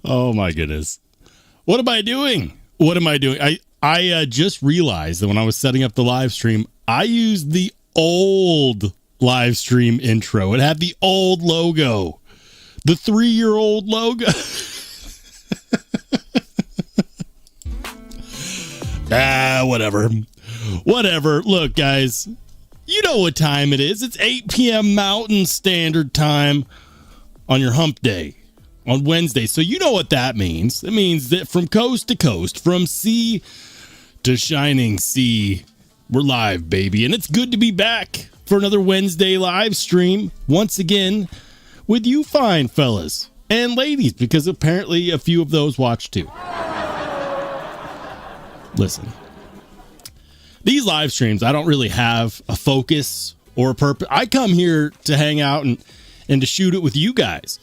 Oh my goodness. What am I doing? What am I doing? I just realized that when I was setting up the live stream, I used the old live stream intro. It had the old logo, the 3-year-old logo. Whatever. Look, guys, you know what time it is. It's 8 p.m. Mountain Standard Time on your hump day on Wednesday. So you know what that means. It means that from coast to coast, from sea to shining sea, we're live, baby. And it's good to be back for another Wednesday live stream once again with you fine fellas and ladies, because apparently a few of those watch too. Listen, these live streams, I don't really have a focus or a purpose. I come here to hang out and to shoot it with you guys.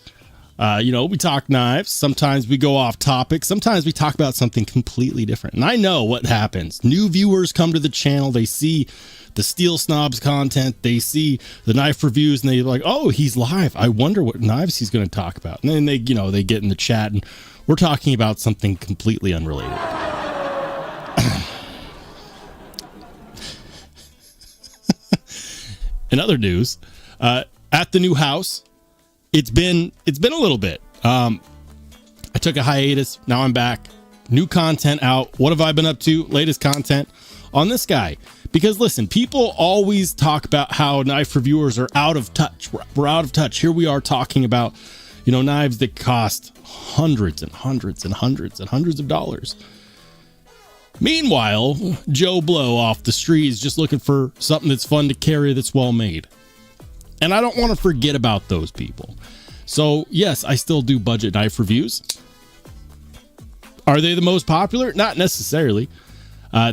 We talk knives. Sometimes we go off topic. Sometimes we talk about something completely different. And I know what happens. New viewers come to the channel. They see the Steel Snobs content. They see the knife reviews and they're like, oh, he's live. I wonder what knives he's going to talk about. And then they get in the chat and we're talking about something completely unrelated. In other news, at the new house, it's been a little bit. I took a hiatus. Now I'm back. New content out. What have I been up to? Latest content on this guy. Because listen, people always talk about how knife reviewers are out of touch. We're out of touch. Here we are talking about, knives that cost hundreds and hundreds and hundreds and hundreds of dollars. Meanwhile, Joe Blow off the street is just looking for something that's fun to carry, that's well made. And I don't want to forget about those people. So yes, I still do budget knife reviews. Are they the most popular? Not necessarily.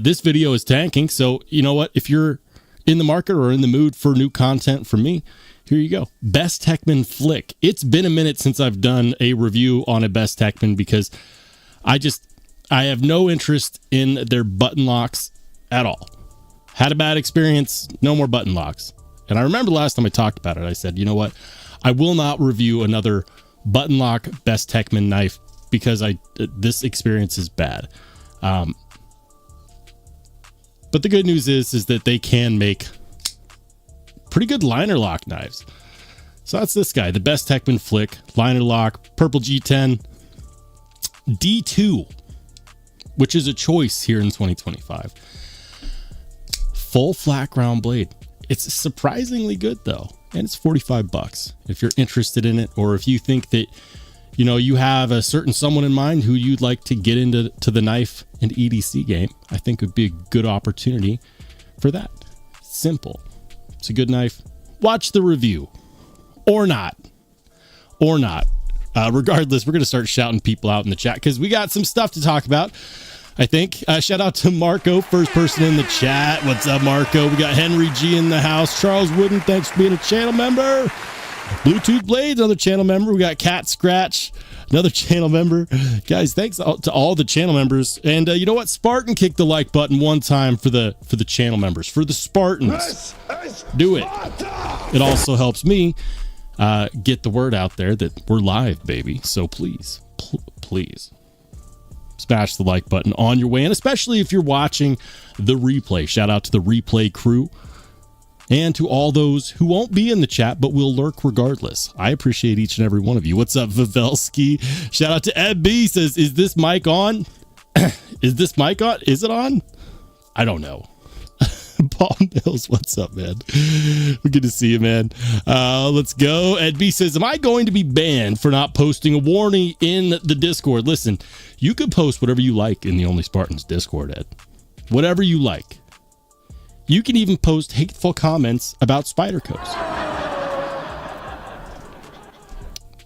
This video is tanking. So you know what? If you're in the market or in the mood for new content from me, here you go. Bestechman Flick. It's been a minute since I've done a review on a Bestechman because I have no interest in their button locks at all. Had a bad experience. No more button locks. And I remember last time I talked about it, I said, you know what? I will not review another button lock Bestechman knife because this experience is bad. But the good news is that they can make pretty good liner lock knives. So that's this guy, the Bestechman Flick, liner lock, purple G10, D2, which is a choice here in 2025. Full flat ground blade. It's surprisingly good though, and it's $45 if you're interested in it, or if you think that you have a certain someone in mind who you'd like to get into the knife and EDC game. I think it would be a good opportunity for that. Simple. It's a good knife. Watch the review, or not. Regardless, we're going to start shouting people out in the chat because we got some stuff to talk about. I think. Shout out to Marco, first person in the chat. What's up, Marco? We got Henry G in the house. Charles Wooden, thanks for being a channel member. Bluetooth Blades, another channel member. We got Cat Scratch, another channel member. Guys, thanks to all the channel members. And you know what? Spartan kicked the like button one time for the channel members, for the Spartans. Do it. It also helps me get the word out there that we're live, baby. So please, please. Smash the like button on your way, and especially if you're watching the replay. Shout out to the replay crew and to all those who won't be in the chat but will lurk regardless. I appreciate each and every one of you. What's up, Vivelsky? Shout out to Ed B. Says, is this mic on? Is this mic on? Is it on? I don't know. Paul Mills, what's up, man? Good to see you, man. Let's go. Ed B says, am I going to be banned for not posting a warning in the Discord? Listen, you can post whatever you like in the Only Spartans Discord, Ed. Whatever you like. You can even post hateful comments about Spydercos.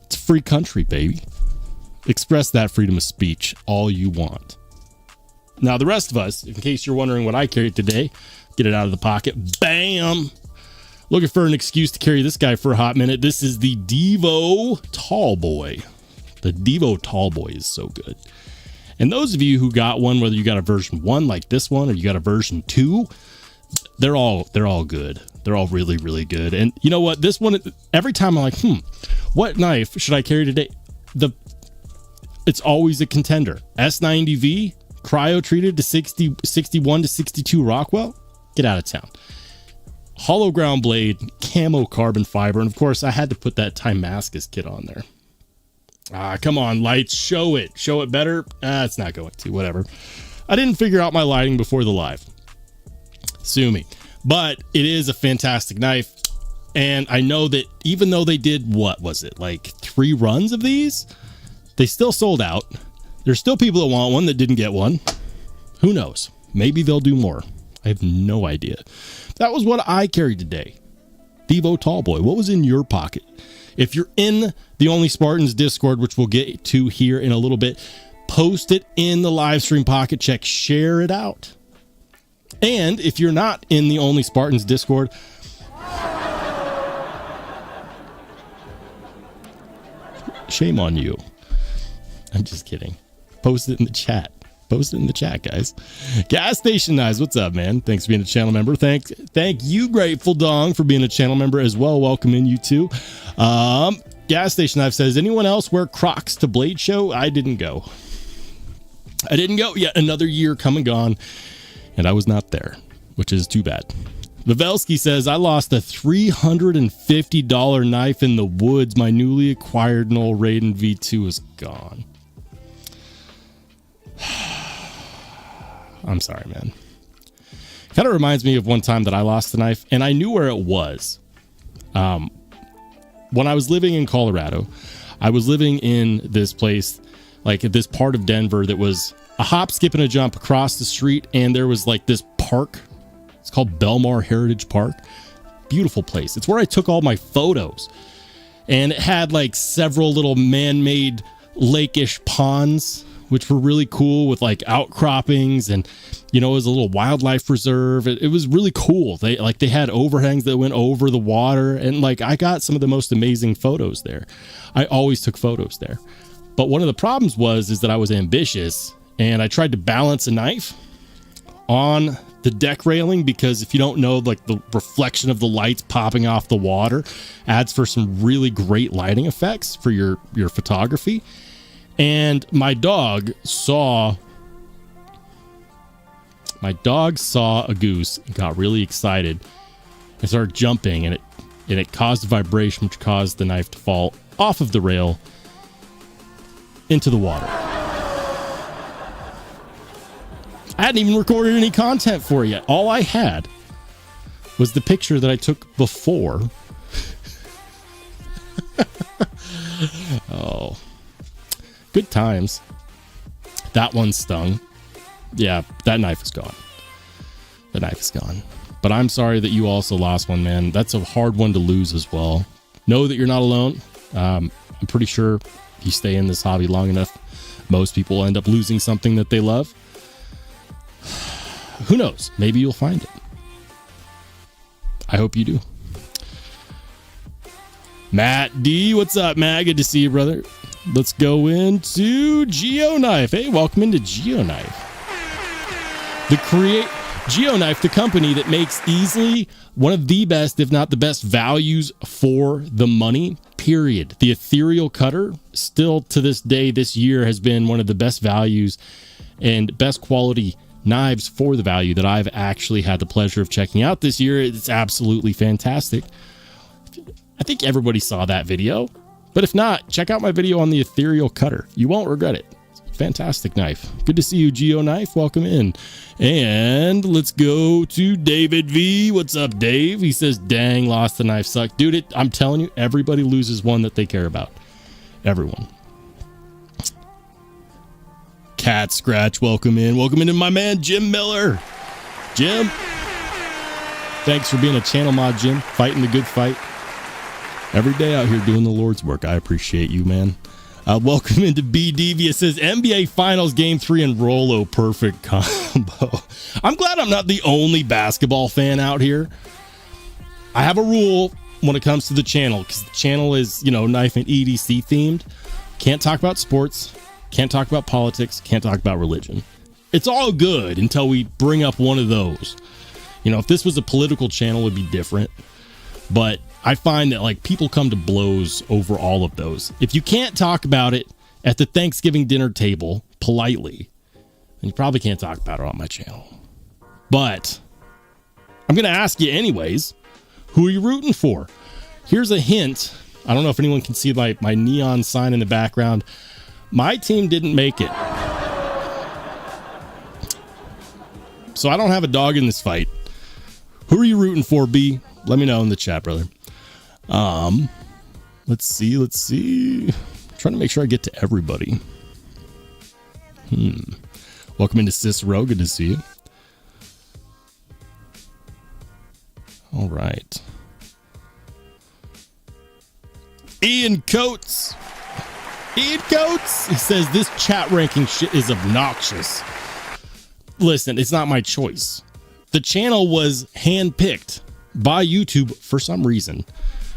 It's a free country, baby. express that freedom of speech all you want. Now, the rest of us, in case you're wondering what I carried today, get it out of the pocket. Bam! Looking for an excuse to carry this guy for a hot minute. This is the Devo Tallboy. The Devo Tallboy is so good. And those of you who got one, whether you got a version 1 like this one or you got a version 2, they're all good. They're all really, really good. And you know what? This one, every time I'm like, what knife should I carry today? It's always a contender. S90V, cryo treated to 61 to 62 Rockwell. Get out of town. Hollow ground blade, camo carbon fiber, and of course I had to put that Timascus kit on there. Come on, lights, show it better. It's not going to, whatever. I didn't figure out my lighting before the live. Sue me. But it is a fantastic knife, and I know that even though they did, what was it, like 3 runs of these, they still sold out. There's still people that want one that didn't get one. Who knows? Maybe they'll do more. I have no idea. That was what I carried today. Devo Tallboy, what was in your pocket? If you're in the Only Spartans Discord, which we'll get to here in a little bit, post it in the live stream pocket check. Share it out. And if you're not in the Only Spartans Discord, shame on you. I'm just kidding. Post it in the chat. Post it in the chat, guys. Gas Station Knives, what's up, man? Thanks for being a channel member. Thank you, Grateful Dong, for being a channel member as well. Welcome in, you too. Gas Station Knives says, anyone else wear Crocs to Blade Show? I didn't go. Yet another year come and gone, and I was not there, which is too bad. Vavelsky says, I lost a $350 knife in the woods. My newly acquired Knoll Raiden V2 is gone. I'm sorry, man. Kind of reminds me of one time that I lost the knife, and I knew where it was. When I was living in Colorado, I was living in this place, like this part of Denver that was a hop, skip, and a jump across the street, and there was like this park. It's called Belmar Heritage Park. Beautiful place. It's where I took all my photos, and it had like several little man-made lake-ish ponds, which were really cool with like outcroppings, and it was a little wildlife reserve. It was really cool. They had overhangs that went over the water, and like I got some of the most amazing photos there. I always took photos there. But one of the problems is that I was ambitious, and I tried to balance a knife on the deck railing, because if you don't know, like the reflection of the lights popping off the water adds for some really great lighting effects for your photography. And my dog saw a goose and got really excited and started jumping, and it caused a vibration, which caused the knife to fall off of the rail into the water. I hadn't even recorded any content for it yet. All I had was the picture that I took before. Oh, good times. That one stung. Yeah, that knife is gone. The knife is gone. But I'm sorry that you also lost one, man. That's a hard one to lose as well. Know that you're not alone. I'm pretty sure if you stay in this hobby long enough, most people will end up losing something that they love. Who knows? Maybe you'll find it. I hope you do. Matt D, what's up, Matt? Good to see you, brother. Let's go into GeoKnife. Hey, welcome into GeoKnife. GeoKnife, the company that makes easily one of the best, if not the best, values for the money, period. The ethereal cutter, still to this day, this year, has been one of the best values and best quality knives for the value that I've actually had the pleasure of checking out this year. It's absolutely fantastic. I think everybody saw that video, but if not, check out my video on the ethereal cutter. You won't regret it. Fantastic knife. Good to see you, GeoKnife. Welcome in. And let's go to David V. What's up, Dave? He says, dang, lost the knife, suck. Dude, I'm telling you, everybody loses one that they care about. Everyone. Cat Scratch, welcome in. Welcome into my man, Jim Miller. Jim, thanks for being a channel mod, Jim. Fighting the good fight. Every day out here doing the Lord's work. I appreciate you, man. Welcome into B Devious says NBA Finals Game 3 and Rollo perfect combo. I'm glad I'm not the only basketball fan out here. I have a rule when it comes to the channel, because the channel is, knife and EDC themed. Can't talk about sports, can't talk about politics, can't talk about religion. It's all good until we bring up one of those. If this was a political channel, it would be different. But I find that people come to blows over all of those. If you can't talk about it at the Thanksgiving dinner table politely, then you probably can't talk about it on my channel. But I'm going to ask you anyways, who are you rooting for? Here's a hint. I don't know if anyone can see my neon sign in the background. My team didn't make it. So I don't have a dog in this fight. Who are you rooting for, B? Let me know in the chat, brother. Let's see. I'm trying to make sure I get to everybody. Welcome into Cicero. Good to see you. All right. Ian Coates. He says this chat ranking shit is obnoxious. Listen, it's not my choice. The channel was handpicked by YouTube for some reason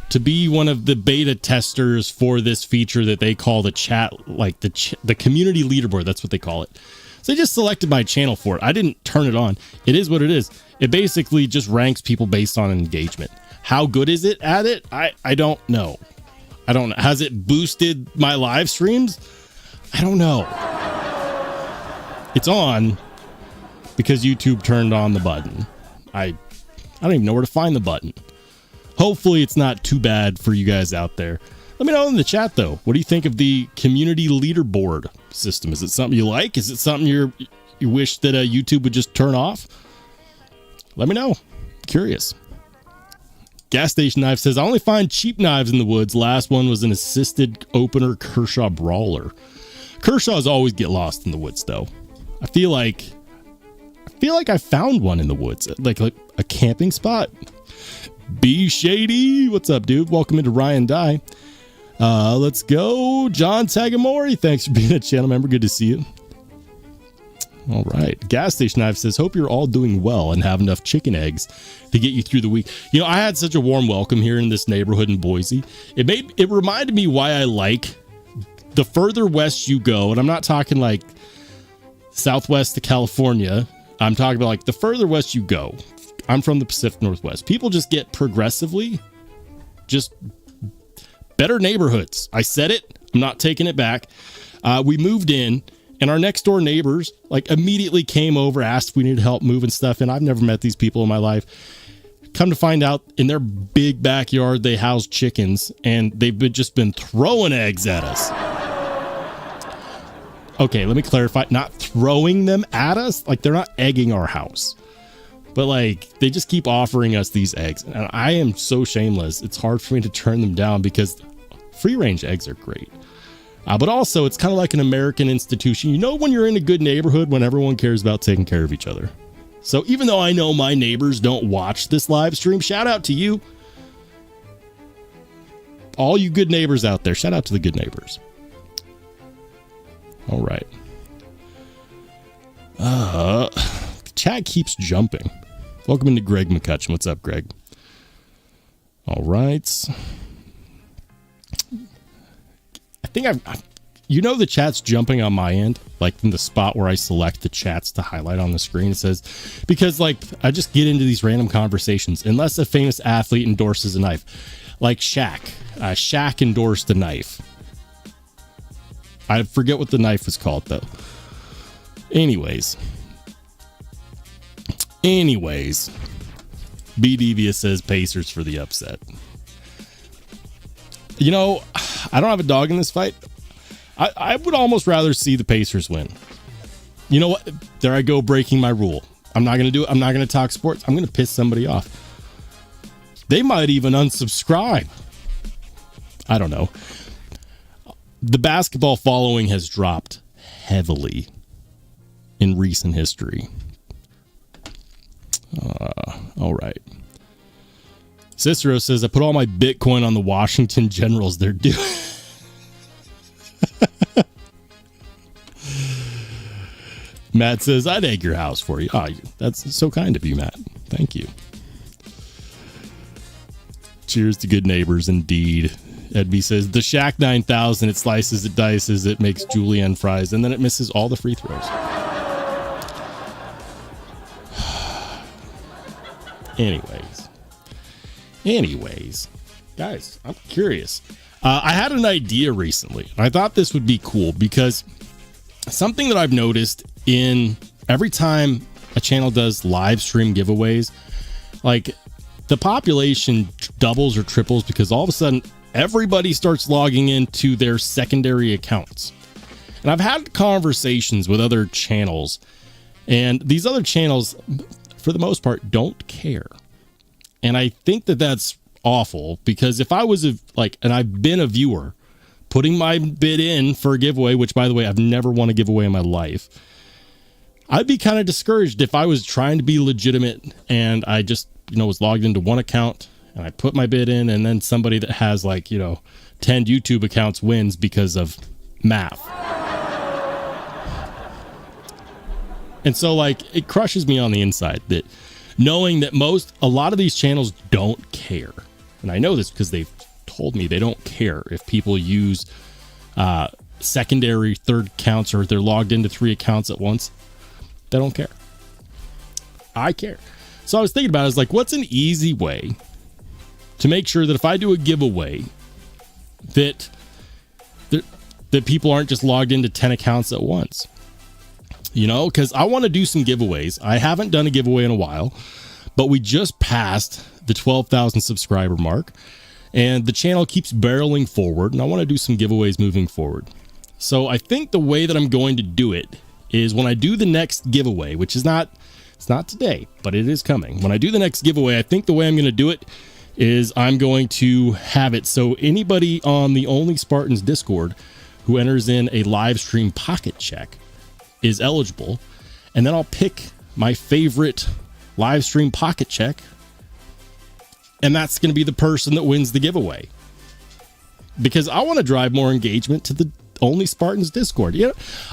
to be one of the beta testers for this feature that they call the chat, the community leaderboard. That's what they call it. So they just selected my channel for it. I didn't turn it on. It is what it is. It basically just ranks people based on engagement. How good is it at it? I don't know. Has it boosted my live streams? I don't know. It's on because YouTube turned on the button. I don't even know where to find the button. Hopefully it's not too bad for you guys out there. Let me know in the chat though. What do you think of the community leaderboard system? Is it something you like? Is it something you wish that YouTube would just turn off? Let me know. Curious. Gas Station Knife says, I only find cheap knives in the woods. Last one was an assisted opener Kershaw Brawler. Kershaws always get lost in the woods though. I feel like I found one in the woods, like a camping spot. B Shady, what's up, dude? Welcome into Ryan Dye. Let's go, John Tagamori. Thanks for being a channel member. Good to see you. All right. Gas Station Knife says, hope you're all doing well and have enough chicken eggs to get you through the week. I had such a warm welcome here in this neighborhood in Boise. It reminded me why I like the further west you go, and I'm not talking like southwest to California. I'm talking about the further west you go. I'm from the Pacific Northwest. People just get progressively just better neighborhoods. I said it. I'm not taking it back. We moved in, and our next door neighbors immediately came over, asked if we needed help moving stuff in. I've never met these people in my life. Come to find out, in their big backyard, they house chickens, and they've just been throwing eggs at us. Okay, let me clarify. Not throwing them at us. They're not egging our house. But they just keep offering us these eggs. And I am so shameless. It's hard for me to turn them down because free range eggs are great. But also, it's kind of like an American institution. When you're in a good neighborhood, when everyone cares about taking care of each other. So even though I know my neighbors don't watch this live stream, shout out to you. All you good neighbors out there, shout out to the good neighbors. All right. Chat keeps jumping. Welcome into Greg McCutcheon. What's up, Greg? All right. I think the chat's jumping on my end, in the spot where I select the chats to highlight on the screen. It says, because I just get into these random conversations, unless a famous athlete endorses a knife, like Shaq. Shaq endorsed a knife. I forget what the knife was called, though. Anyways, B Devious says Pacers for the upset. I don't have a dog in this fight. I would almost rather see the Pacers win. You know what? There I go, breaking my rule. I'm not going to do it. I'm not going to talk sports. I'm going to piss somebody off. They might even unsubscribe. I don't know. The basketball following has dropped heavily in recent history. All right. Cicero says, I put all my Bitcoin on the Washington Generals. They're due. Matt says, I'd egg your house for you. Oh, that's so kind of you, Matt. Thank you. Cheers to good neighbors, indeed. Edby says, the Shack 9000, it slices, it dices, it makes julienne fries, and then it misses all the free throws. Anyways, guys, I'm curious. I had an idea recently. I thought this would be cool because something that I've noticed in every time a channel does live stream giveaways, like the population doubles or triples because all of a sudden everybody starts logging into their secondary accounts. And I've had conversations with other channels, and these other channels, for the most part, don't care. And I think that that's awful because if I was and I've been a viewer putting my bid in for a giveaway, which by the way, I've never won a giveaway in my life, I'd be kind of discouraged if I was trying to be legitimate and I just, was logged into one account and I put my bid in and then somebody that has 10 YouTube accounts wins because of math. And so it crushes me on the inside that knowing that a lot of these channels don't care. And I know this because they've told me they don't care if people use secondary, third accounts, or if they're logged into 3 accounts at once. They don't care. I care. So I was thinking about it, what's an easy way to make sure that if I do a giveaway that people aren't just logged into 10 accounts at once? Because I want to do some giveaways. I haven't done a giveaway in a while, but we just passed the 12,000 subscriber mark and the channel keeps barreling forward, and I want to do some giveaways moving forward. So I think the way that I'm going to do it is when I do the next giveaway, which is it's not today, but it is coming. When I do the next giveaway, I think the way I'm going to do it is I'm going to have it so anybody on the Only Spartans Discord who enters in a live stream pocket check is eligible, and then I'll pick my favorite live stream pocket check, and that's going to be the person that wins the giveaway, because I want to drive more engagement to the Only Spartans Discord.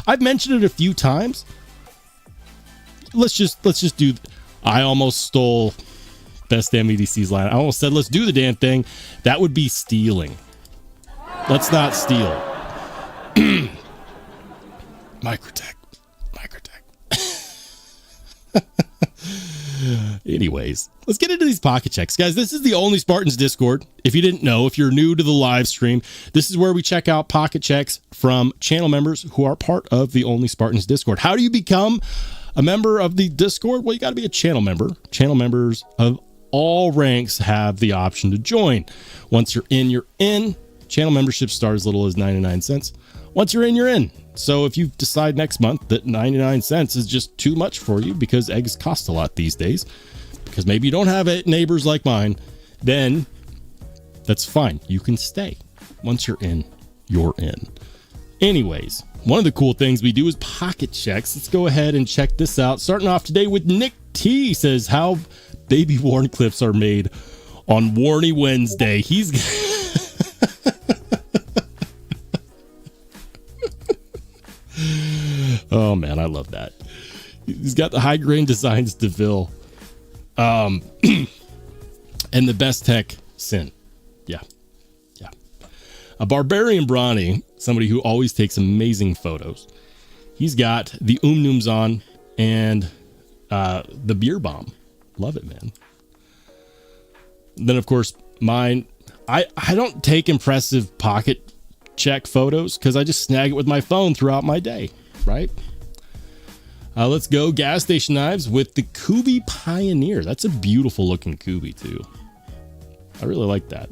I've mentioned it a few times. Let's just do. I almost stole bestech EDC's line. I almost said let's do the damn thing. That would be stealing. Let's not steal. Microtech. Anyways, let's get into these pocket checks, guys. This is the Only Spartans Discord. If you didn't know, if you're new to the live stream, this is where we check out pocket checks from channel members who are part of the Only Spartans Discord. How do you become a member of the Discord? Well, you got to be a channel member. Channel members of all ranks have the option to join. Once you're in, you're in. Channel membership starts as little as 99 cents. Once you're in, you're in. So if you decide next month that 99 cents is just too much for you because eggs cost a lot these days, because maybe you don't have neighbors like mine, then that's fine. You can stay. Once you're in, you're in. Anyways, one of the cool things we do is pocket checks. Let's go ahead and check this out. Starting off today with Nick T says how baby Wharncliffes are made on Warny Wednesday. He's oh man, I love that. He's got the high grain designs DeVille, and the bestech sin. Yeah. A barbarian Brawny, somebody who always takes amazing photos. He's got the Umnums on and the beer bomb. Love it, man. Then of course mine. I don't take impressive pocket check photos because I just snag it with my phone throughout my day, right? Let's go gas station knives with the Kubi Pioneer. That's a beautiful looking Kubi too. I really like that.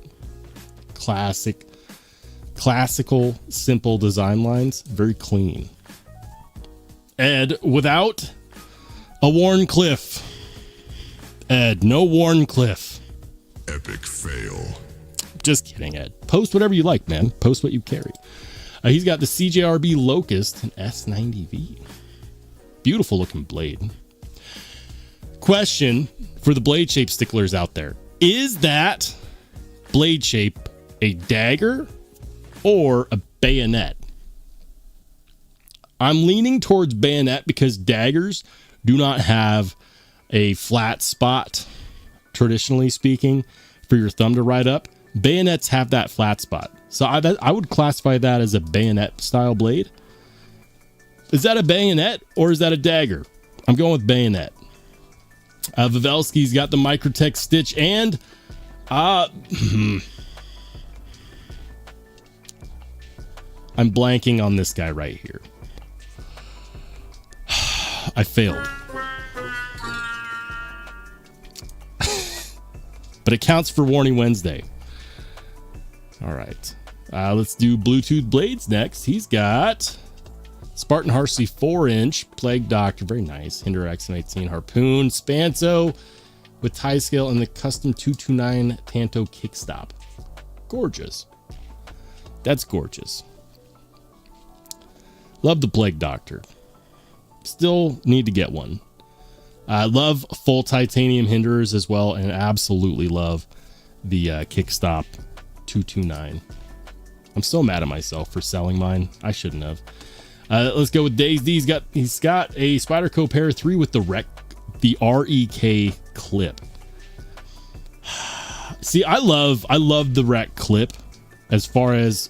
Classical, simple design lines. Very clean. Ed, without a Wharncliffe. Ed, no Wharncliffe. Epic fail. Just kidding, Ed. Post whatever you like, man. Post what you carry. He's got the CJRB Locust and S90V. Beautiful looking blade. Question for the blade shape sticklers out there. Is that blade shape a dagger or a bayonet? I'm leaning towards bayonet because daggers do not have a flat spot, traditionally speaking, for your thumb to ride up. Bayonets have that flat spot. So I would classify that as a bayonet style blade. Is that a bayonet or is that a dagger? I'm going with bayonet. Vavelsky's got the microtech stitch and I'm blanking on this guy right here. I failed. But it counts for Warning Wednesday. All right. Let's do Bluetooth blades next. He's got Spartan Harsley 4-inch, Plague Doctor, very nice. Hinder X19 Harpoon, Spanso with tie scale and the custom 229 Tanto kickstop. Gorgeous. That's gorgeous. Love the Plague Doctor. Still need to get one. I love full titanium hinders as well, and absolutely love the kickstop 229. I'm so mad at myself for selling mine. I shouldn't have. Let's go with Days. He's got a Spyderco Pair 3 with the REK clip. See, I love the REK clip as far as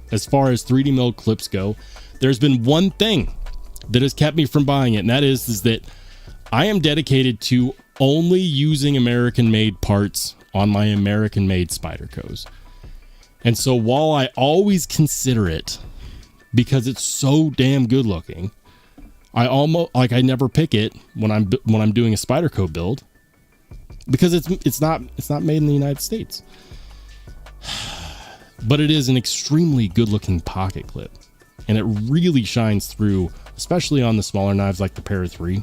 3D milled clips go. There's been one thing that has kept me from buying it, and that is that I am dedicated to only using American made parts on my American made Spydercos. And so while I always consider it because it's so damn good looking, I never pick it when I'm doing a Spyderco build because it's not made in the United States. But it is an extremely good looking pocket clip, and it really shines through, especially on the smaller knives like the Para 3.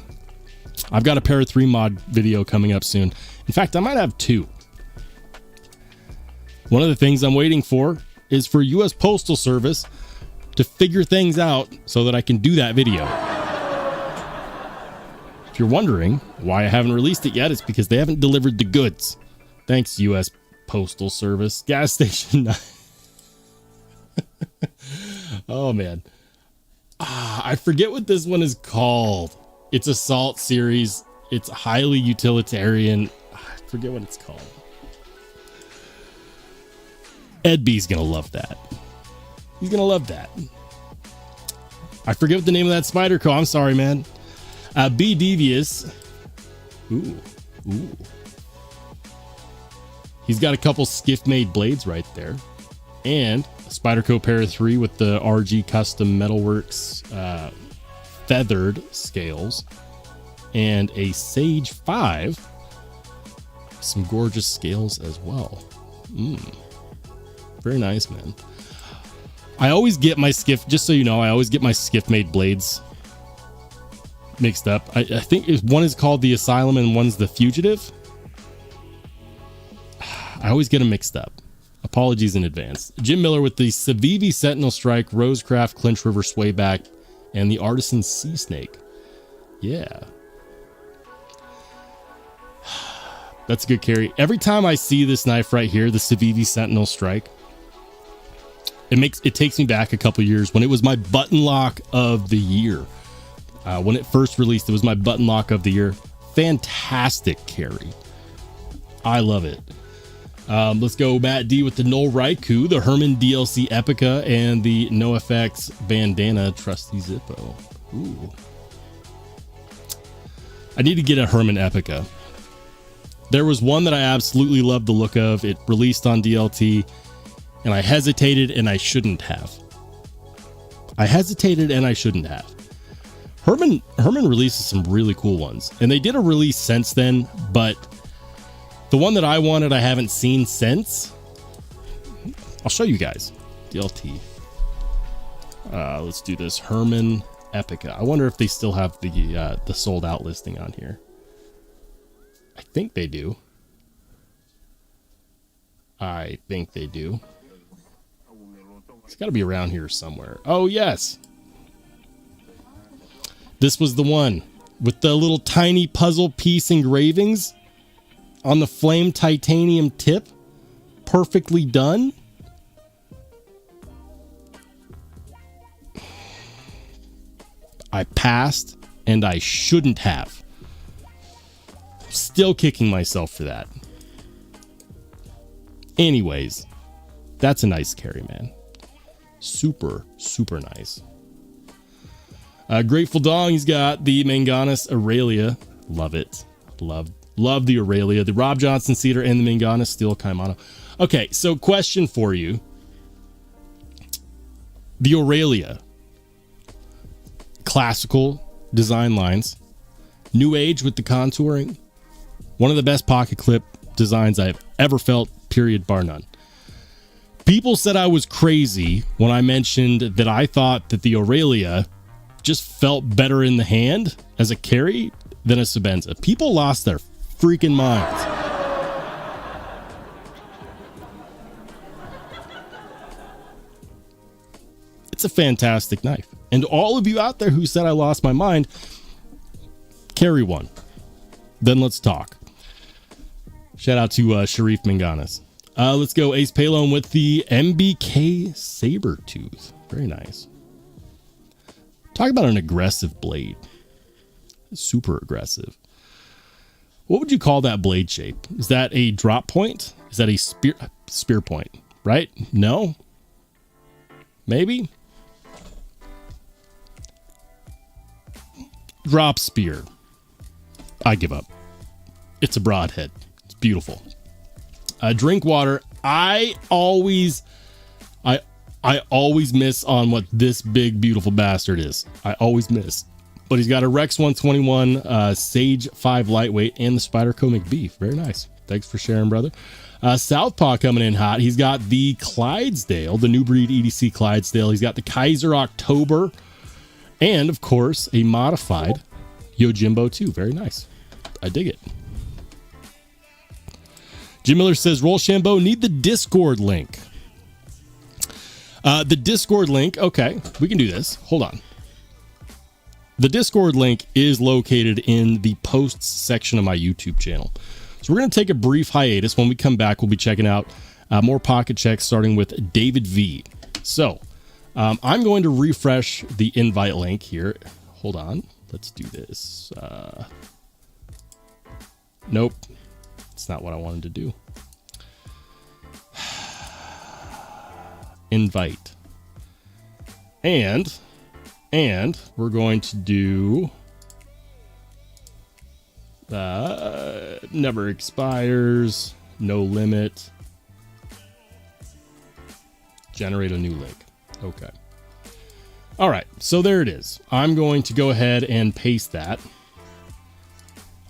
I've got a Para 3 mod video coming up soon. In fact, I might have two. One of the things I'm waiting for is for US Postal Service to figure things out so that I can do that video. If you're wondering why I haven't released it yet, it's because they haven't delivered the goods. Thanks, US Postal Service. Gas station. Oh, man. I forget what this one is called. It's Assault Series. It's highly utilitarian. I forget what it's called. Ed B's gonna love that. He's gonna love that. I forget what the name of that Spyderco. I'm sorry, man. B Devious. Ooh. He's got a couple skiff-made blades right there, and a Spyderco Para 3 with the RG Custom Metalworks feathered scales, and a Sage 5. Some gorgeous scales as well. Very nice, man. I always get my skiff, just so you know, I always get my skiff made blades mixed up. I think one is called the Asylum and one's the Fugitive. I always get them mixed up. Apologies in advance. Jim Miller with the Civivi Sentinel Strike, Rosecraft Clinch River Swayback, and the Artisan Sea Snake. Yeah. That's a good carry. Every time I see this knife right here, the Civivi Sentinel Strike, it takes me back a couple years when it was my button lock of the year. When it first released, it was my button lock of the year. Fantastic carry. I love it. Let's go Matt D with the Noel Raikou, the Herman DLC Epica, and the NoFX Bandana Trusty Zippo. Ooh. I need to get a Herman Epica. There was one that I absolutely loved the look of. It released on DLT, and I hesitated, and I shouldn't have. Herman releases some really cool ones, and they did a release since then, but the one that I wanted, I haven't seen since. I'll show you guys. DLT. Let's do this. Herman Epica. I wonder if they still have the sold out listing on here. I think they do. It's got to be around here somewhere. Oh, yes. This was the one with the little tiny puzzle piece engravings on the flame titanium tip. Perfectly done. I passed and I shouldn't have. Still kicking myself for that. Anyways, that's a nice carry, man. Super, super nice. Grateful Dong, he's got the Manganus Aurelia. Love it. Love the Aurelia. The Rob Johnson Cedar and the Manganus Steel Kaimano. Okay, so question for you. The Aurelia. Classical design lines. New age with the contouring. One of the best pocket clip designs I've ever felt, period, bar none. People said I was crazy when I mentioned that I thought that the Aurelia just felt better in the hand as a carry than a Sebenza. People lost their freaking minds. It's a fantastic knife. And all of you out there who said I lost my mind, carry one. Then let's talk. Shout out to Sharif Manganas. Let's go Ace Palone with the MBK Sabertooth. Very nice. Talk about an aggressive blade. Super aggressive. What would you call that blade shape? Is that a drop point? Is that a spear point? Right? No? Maybe? Drop spear. I give up. It's a broadhead. It's beautiful. Drink water. I always miss on what this big, beautiful bastard is. I always miss. But he's got a Rex 121 Sage 5 lightweight and the Spyderco McBeef. Very nice. Thanks for sharing, brother. Southpaw coming in hot. He's got the Clydesdale, the New Breed EDC Clydesdale. He's got the Kaiser October. And, of course, a modified Yojimbo 2. Very nice. I dig it. Jim Miller says, Rollshambo, need the Discord link. The Discord link, okay, we can do this. Hold on. The Discord link is located in the posts section of my YouTube channel. So we're going to take a brief hiatus. When we come back, we'll be checking out more pocket checks, starting with David V. So I'm going to refresh the invite link here. Hold on. Let's do this. Nope. It's not what I wanted to do. Invite. And we're going to do never expires, no limit. Generate a new link. Okay. All right. So there it is. I'm going to go ahead and paste that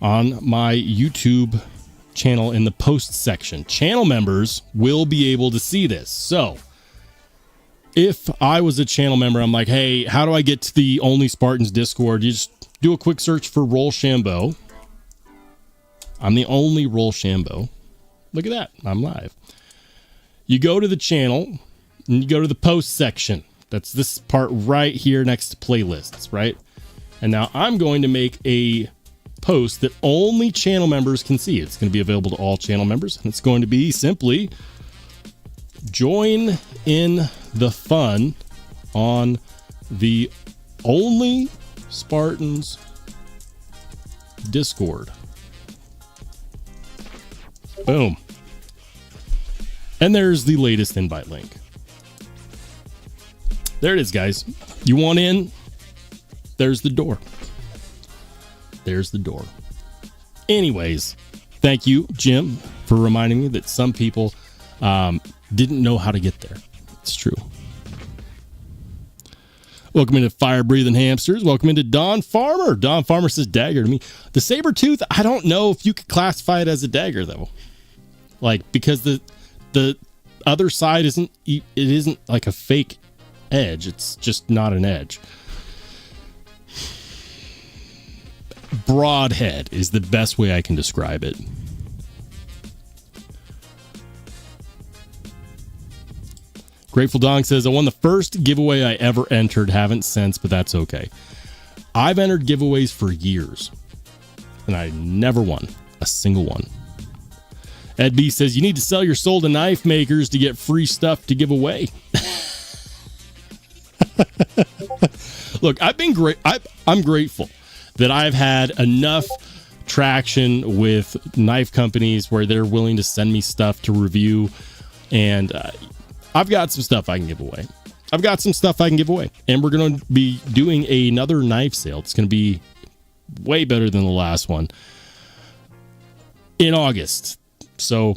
on my YouTube channel in the post section. Channel members will be able to see this. So if I was a channel member, I'm like, hey, how do I get to the Only Spartans Discord? You just do a quick search for Rollshambo. I'm the only Rollshambo. Look at that. I'm live. You go to the channel and you go to the post section. That's this part right here next to playlists, right? And now I'm going to make a post that only channel members can see. It's going to be available to all channel members. And it's going to be simply join in the fun on the Only Spartans Discord. Boom. And there's the latest invite link. There it is, guys. You want in? There's the door. There's the door. Anyways, thank you, Jim, for reminding me that some people didn't know how to get there. It's true. Welcome into Fire Breathing Hamsters. Welcome into Don Farmer. Don Farmer says dagger to me. The Sabertooth, I don't know if you could classify it as a dagger, though. Like, because the other side isn't like a fake edge. It's just not an edge. Broadhead is the best way I can describe it. Grateful Dong says, I won the first giveaway I ever entered. Haven't since, but that's okay. I've entered giveaways for years, and I never won a single one. Ed B says, you need to sell your soul to knife makers to get free stuff to give away. Look, Look, I've been great. I'm grateful that I've had enough traction with knife companies where they're willing to send me stuff to review, and I've got some stuff I can give away. And we're going to be doing another knife sale. It's going to be way better than the last one in August. So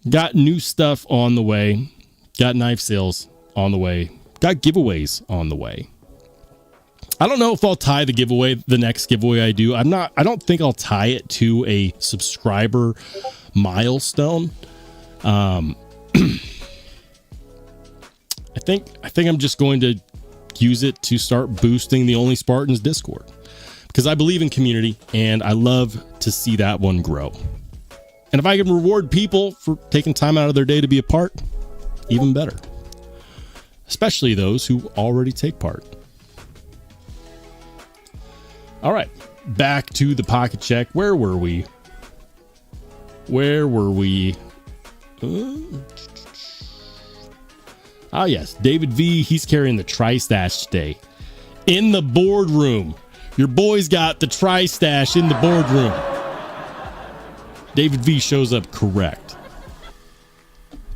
got new stuff on the way, got knife sales on the way, got giveaways on the way. I don't know if I'll tie the next giveaway I do. I don't think I'll tie it to a subscriber milestone. I think I'm just going to use it to start boosting the Only Spartans Discord, because I believe in community and I love to see that one grow. And if I can reward people for taking time out of their day to be a part, even better. Especially those who already take part. All right, back to the pocket check. Where were we? Ah, yes, David V. He's carrying the Tri-Stash today in the boardroom. Your boy's got the Tri-Stash in the boardroom. David V shows up correct.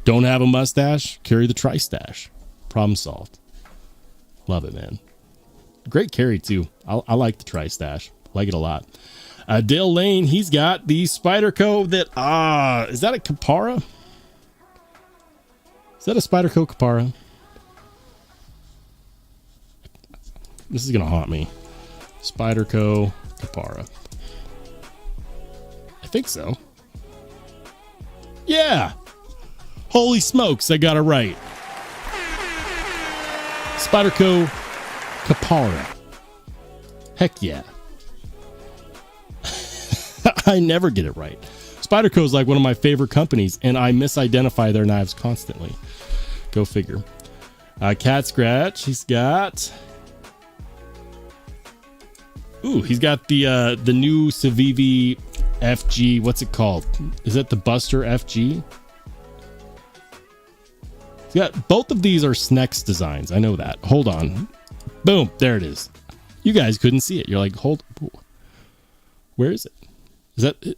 Don't have a mustache? Carry the Tri-Stash. Problem solved. Love it, man. Great carry, too. I like the Tri-Stash. Like it a lot. Dale Lane, he's got the Spyderco that... is that a Capara? Is that a Spyderco Capara? This is going to haunt me. Spyderco Capara. I think so. Yeah. Holy smokes, I got it right. Spyderco Capara. Heck yeah. I never get it right. Spyderco is like one of my favorite companies, and I misidentify their knives constantly. Go figure. Cat Scratch, he's got... Ooh, he's got the new Civivi FG. What's it called? Is that the Buster FG? He's got both of these are Snex designs. I know that. Hold on. Boom. There it is. You guys couldn't see it. You're like, hold. Where is it?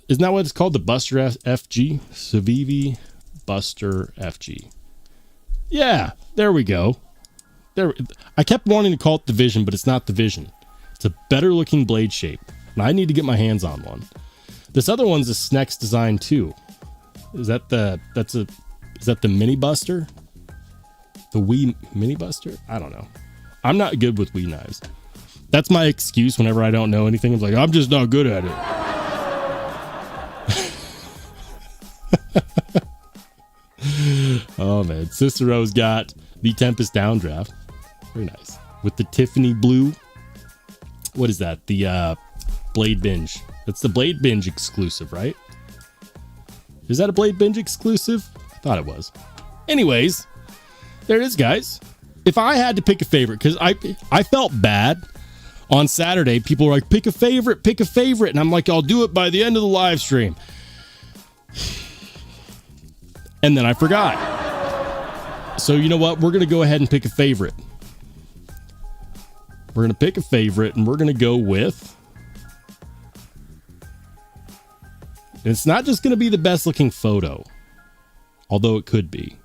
Isn't that what it's called? The Buster FG? Civivi Buster FG. Yeah. There we go. There. I kept wanting to call it the Vision, but it's not the Vision. It's a better looking blade shape. And I need to get my hands on one. This other one's a Snex design too. Is that the Mini Buster? The Wii Mini Buster? I don't know. I'm not good with Wii knives. That's my excuse whenever I don't know anything. I'm like, I'm just not good at it. Oh man, Cicero's got the Tempest Downdraft. Very nice. With the Tiffany blue. What is that? The Blade Binge. That's the Blade Binge exclusive, right? Is that a Blade Binge exclusive? I thought it was. Anyways, there it is, guys. If I had to pick a favorite, because I felt bad on Saturday. People were like, pick a favorite. And I'm like, I'll do it by the end of the live stream. And then I forgot. So you know what? We're going to go ahead and pick a favorite. We're going to pick a favorite, and we're going to go with... And it's not just going to be the best looking photo, although it could be.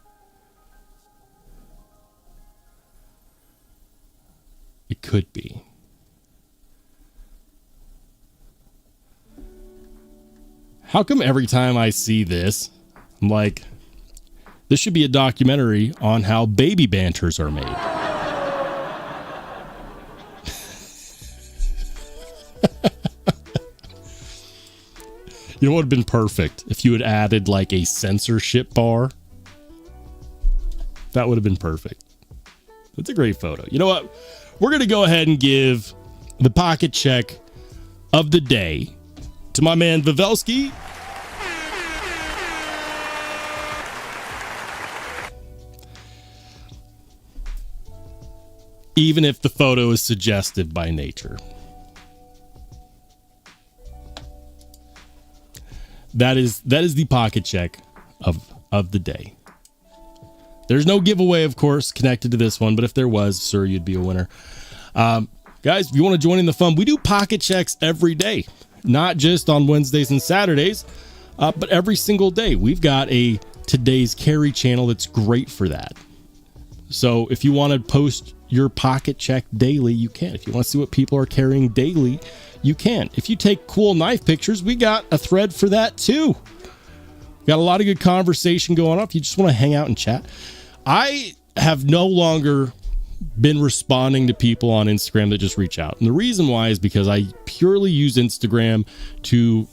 It could be. How come every time I see this, I'm like, this should be a documentary on how baby banters are made. You know what would have been perfect? If you had added like a censorship bar. That would have been perfect. That's a great photo. You know what? We're going to go ahead and give the pocket check of the day to my man Vivelsky. Even if the photo is suggestive by nature. That is the pocket check of the day. There's no giveaway, of course, connected to this one, but if there was, sir, you'd be a winner. Guys, if you want to join in the fun, we do pocket checks every day, not just on Wednesdays and Saturdays, but every single day. We've got a Today's Carry channel that's great for that. So if you want to post your pocket check daily, you can. If you want to see what people are carrying daily, you can. If you take cool knife pictures, we got a thread for that too. Got a lot of good conversation going on. If you just want to hang out and chat. I have no longer been responding to people on Instagram that just reach out. And the reason why is because I purely use Instagram to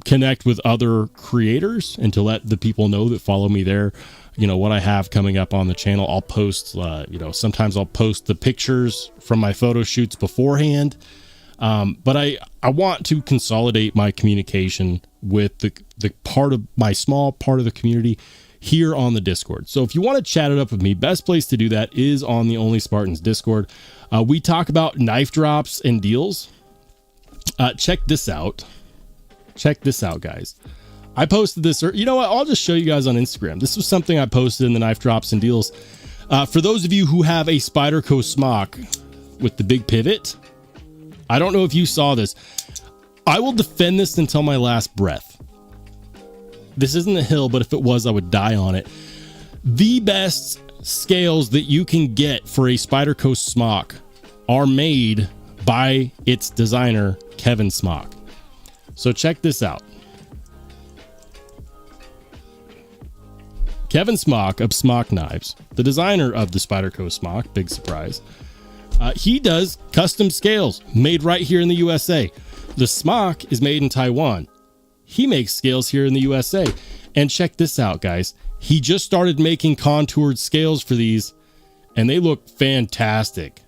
connect with other creators and to let the people know that follow me there, you know, what I have coming up on the channel. I'll post, sometimes I'll post the pictures from my photo shoots beforehand. But I want to consolidate my communication with the part of my small part of the community here on the Discord. So if you want to chat it up with me, best place to do that is on the Only Spartans Discord. We talk about knife drops and deals. Check this out. Check this out, guys. I posted this, or you know what? I'll just show you guys on Instagram. This was something I posted in the knife drops and deals. For those of you who have a Spyderco smock with the big pivot, I don't know if you saw this. I will defend this until my last breath. This isn't a hill, but if it was, I would die on it. The best scales that you can get for a Spyderco smock are made by its designer, Kevin Smock. So check this out. Kevin Smock of Smock Knives, the designer of the Spyderco smock, big surprise. He does custom scales made right here in the USA. The smock is made in Taiwan. He makes scales here in the USA. And check this out, guys. He just started making contoured scales for these, and they look fantastic.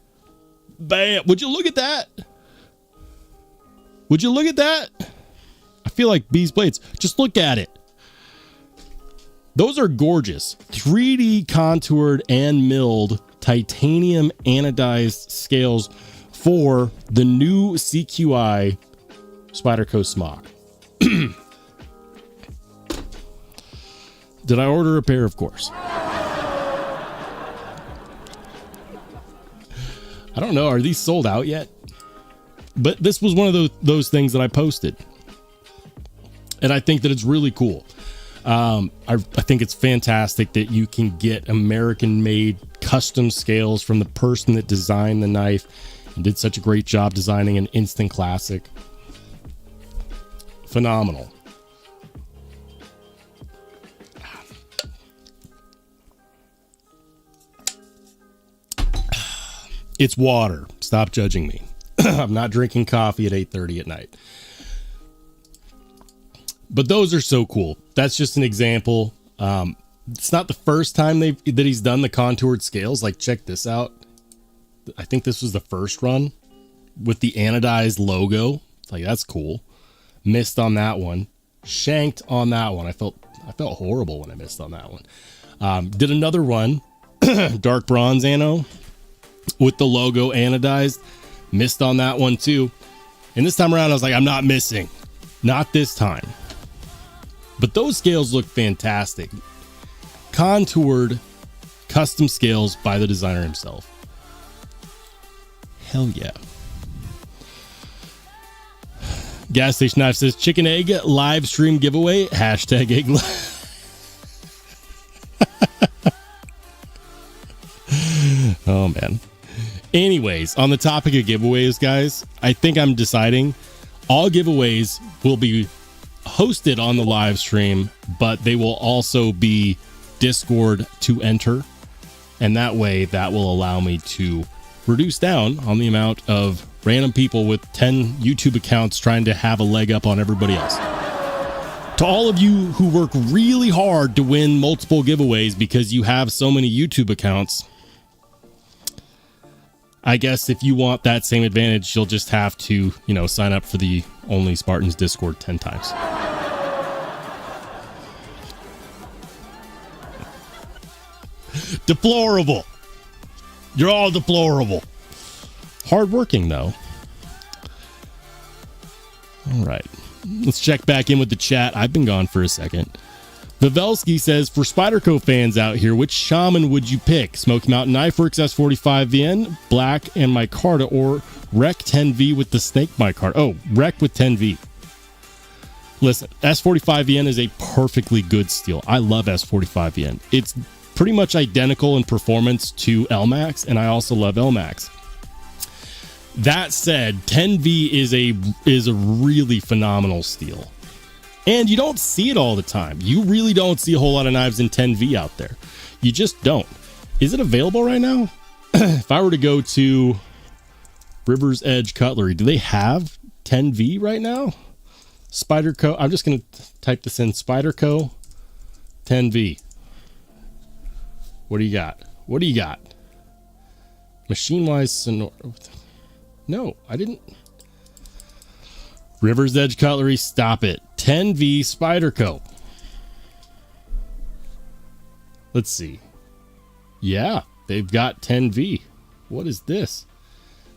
Bam! Would you look at that? Would you look at that? I feel like Bee's Blades. Just look at it. Those are gorgeous. 3D contoured and milled titanium anodized scales for the new CQI Spyderco smock. Did I order a pair? Of course. I don't know. Are these sold out yet? But this was one of those things that I posted. And I think that it's really cool. I think it's fantastic that you can get American-made custom scales from the person that designed the knife and did such a great job designing an instant classic. Phenomenal. It's water. Stop judging me. I'm not drinking coffee at 8:30 at night. But those are so cool. That's just an example. It's not the first time that he's done the contoured scales. Like, check this out. I think this was the first run with the anodized logo. It's like, that's cool. Missed on that one. Shanked on that one. I felt horrible when I missed on that one. Did another one, dark bronze ano with the logo anodized. Missed on that one too. And this time around, I was like, I'm not missing. Not this time. But those scales look fantastic. Contoured custom scales by the designer himself. Hell yeah. Gas Station Knife says chicken egg live stream giveaway. Hashtag egg. Oh man. Anyways, on the topic of giveaways, guys, I think I'm deciding all giveaways will be hosted on the live stream, but they will also be Discord to enter. And that way, that will allow me to reduce down on the amount of random people with 10 YouTube accounts trying to have a leg up on everybody else. To all of you who work really hard to win multiple giveaways because you have so many YouTube accounts, I guess if you want that same advantage, you'll just have to, sign up for the Only Spartans Discord 10 times. Deplorable. You're all deplorable. Hardworking, though. All right. Let's check back in with the chat. I've been gone for a second. Pavelski says, for Spyderco fans out here, which shaman would you pick? Smoky Mountain Knife Works S45VN, Black and Micarta, or Rec 10V with the Snake Micarta? Oh, Rec with 10V. Listen, S45VN is a perfectly good steel. I love S45VN. It's pretty much identical in performance to LMAX, and I also love LMAX. That said, 10V is a really phenomenal steel. And you don't see it all the time. You really don't see a whole lot of knives in 10V out there. You just don't. Is it available right now? If I were to go to River's Edge Cutlery, do they have 10V right now? Spyderco. I'm just going to type this in. Spyderco 10V. What do you got? What do you got? Machine-wise Sonora. No, I didn't. River's Edge Cutlery, stop it. 10V Spyderco. Let's see. Yeah, they've got 10V. What is this?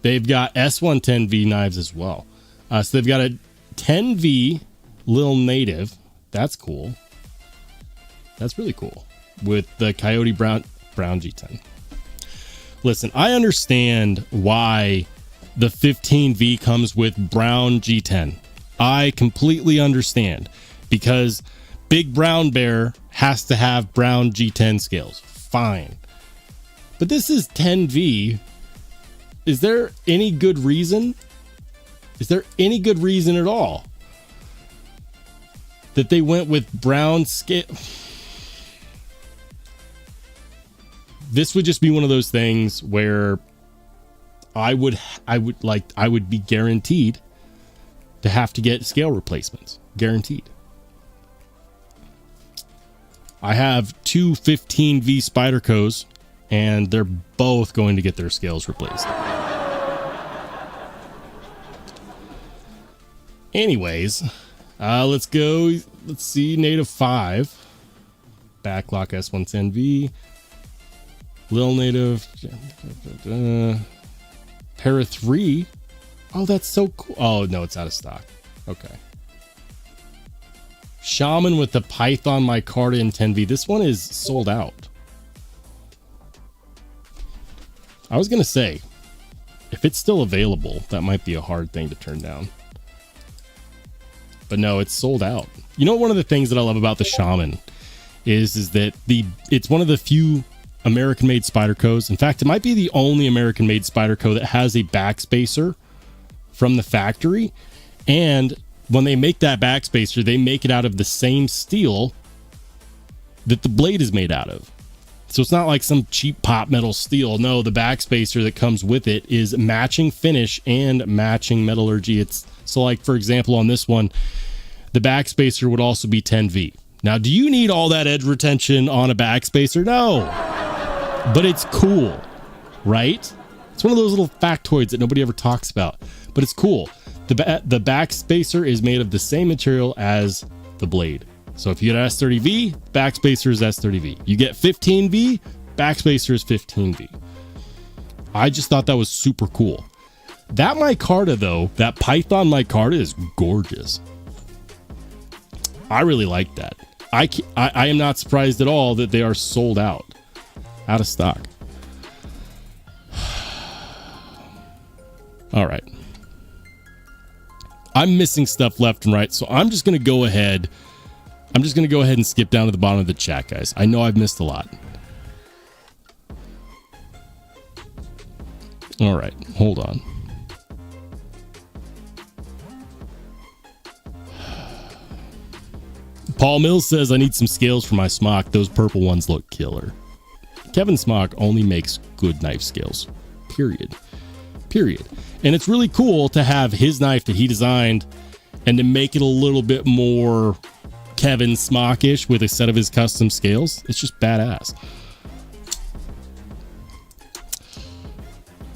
They've got S1 10V knives as well. So they've got a 10V Lil Native. That's cool. That's really cool. With the Coyote Brown G10. Listen, I understand why the 15V comes with brown G10. I completely understand, because Big Brown Bear has to have brown G10 scales. Fine. But this is 10V. Is there any good reason? Is there any good reason at all that they went with brown scale? This would just be one of those things where I would be guaranteed to have to get scale replacements. Guaranteed. I have two 15V Spydercos, and they're both going to get their scales replaced. Anyways, let's go. Let's see. Native 5. Backlock S110V. Lil Native. Para 3. Oh, that's so cool. Oh, no, it's out of stock. Okay. Shaman with the Python Micarta in 10V. This one is sold out. I was going to say, if it's still available, that might be a hard thing to turn down. But no, it's sold out. You know, one of the things that I love about the Shaman is that it's one of the few American-made Spydercos. In fact, it might be the only American-made Spyderco that has a backspacer from the factory. And when they make that backspacer, they make it out of the same steel that the blade is made out of. So it's not like some cheap pop metal steel. No, the backspacer that comes with it is matching finish and matching metallurgy. So like, for example, on this one, the backspacer would also be 10V. Now, do you need all that edge retention on a backspacer? No. But it's cool, right? It's one of those little factoids that nobody ever talks about, but it's cool. The backspacer is made of the same material as the blade. So if you get S30V, backspacer is S30V. You get 15V, backspacer is 15V. I just thought that was super cool. That micarta, though, that Python micarta is gorgeous. I really like that. I am not surprised at all that they are sold out of stock. All right. I'm missing stuff left and right, so I'm just going to go ahead. And skip down to the bottom of the chat, guys. I know I've missed a lot. All right, hold on. Paul Mills says, I need some scales for my smock. Those purple ones look killer. Kevin Smock only makes good knife scales. Period. And it's really cool to have his knife that he designed and to make it a little bit more Kevin Smockish with a set of his custom scales. It's just badass.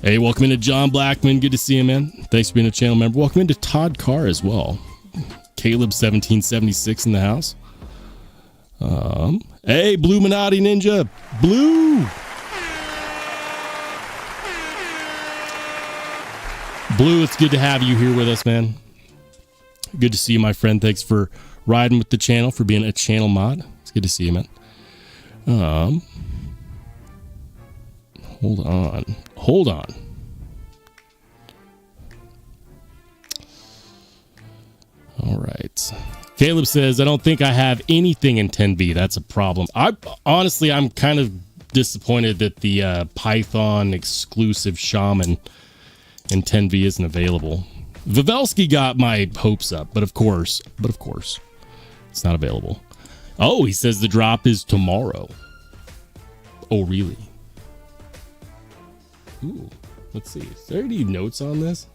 Hey, welcome into John Blackman. Good to see you, man. Thanks for being a channel member. Welcome into Todd Carr as well. Caleb 1776 in the house. Hey, Blue Minati Ninja. Blue, it's good to have you here with us, man. Good to see you, my friend. Thanks for riding with the channel, for being a channel mod. It's good to see you, man. Hold on. All right. Caleb says, I don't think I have anything in 10V. That's a problem. I'm kind of disappointed that the Python exclusive shaman in 10V isn't available. Vivelsky got my hopes up, but of course, it's not available. Oh, he says the drop is tomorrow. Oh, really? Ooh, let's see. Is there any notes on this?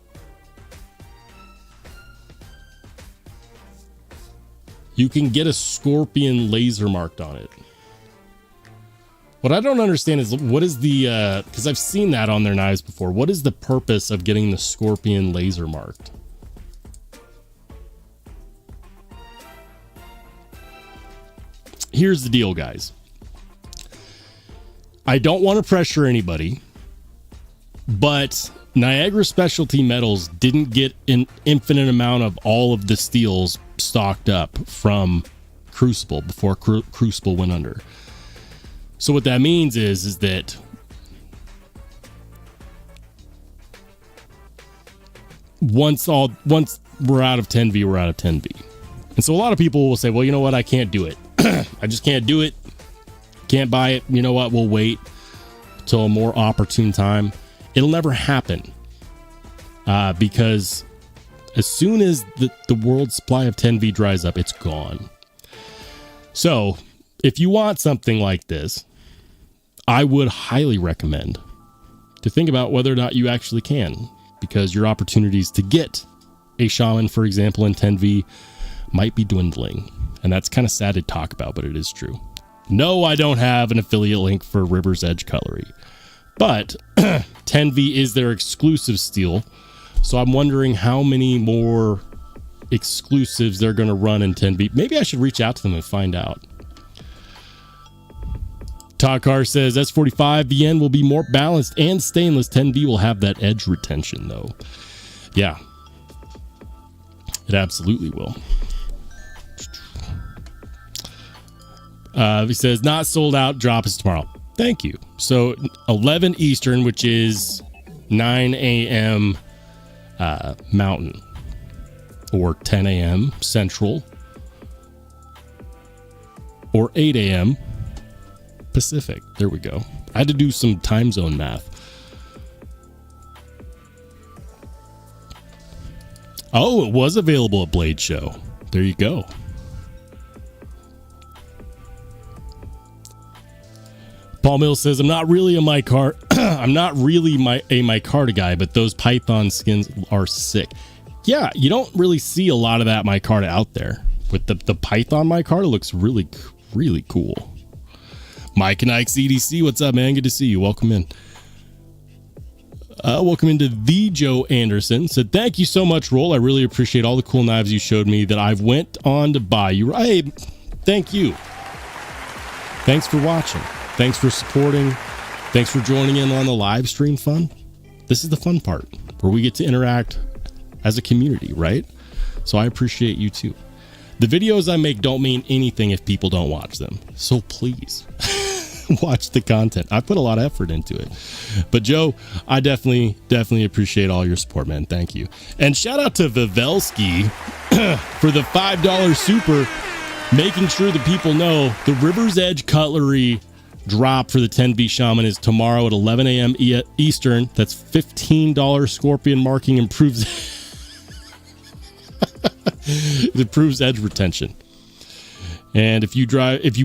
You can get a scorpion laser marked on it. What I don't understand is what is the, because I've seen that on their knives before. What is the purpose of getting the scorpion laser marked? Here's the deal, guys. I don't want to pressure anybody, but Niagara Specialty Metals didn't get an infinite amount of all of the steels stocked up from Crucible before Crucible went under. So what that means is that once we're out of 10V, we're out of 10V. And so a lot of people will say, well, you know what? I can't do it. I just can't do it. Can't buy it. You know what? We'll wait till a more opportune time. It'll never happen. Because as soon as the world's supply of 10V dries up, it's gone. So if you want something like this, I would highly recommend to think about whether or not you actually can, because your opportunities to get a shaman, for example, in 10V might be dwindling. And that's kind of sad to talk about, but it is true. No, I don't have an affiliate link for River's Edge Cutlery, but 10V is their exclusive steel. So I'm wondering how many more exclusives they're going to run in 10V. Maybe I should reach out to them and find out. Takar says S45 VN will be more balanced and stainless. 10V will have that edge retention though. Yeah, it absolutely will. He says not sold out, drop is tomorrow. Thank you. So 11 Eastern, which is 9 a.m. Mountain, or 10 a.m. Central, or 8 a.m. Pacific. There we go. I had to do some time zone math. Oh, it was available at Blade Show. There you go. Paul Mills says, I'm not really a micarta guy, but those Python skins are sick. Yeah, you don't really see a lot of that micarta out there. With the Python micarta looks really, really cool. Mike and Ike's EDC, what's up, man? Good to see you. Welcome in. Welcome into the Joe Anderson. Said, thank you so much, Roll. I really appreciate all the cool knives you showed me that I've went on to buy. You right? Thank you. Thanks for watching. Thanks for supporting. Thanks for joining in on the live stream fun. This is the fun part where we get to interact as a community, right? So I appreciate you too. The videos I make don't mean anything if people don't watch them. So please watch the content. I put a lot of effort into it. But Joe, I definitely appreciate all your support, man. Thank you. And shout out to Vivelsky for the $5 super, making sure that people know the River's Edge Cutlery drop for the 10V Shaman is tomorrow at 11 a.m. Eastern. That's $15 scorpion marking, improves it improves edge retention. And if you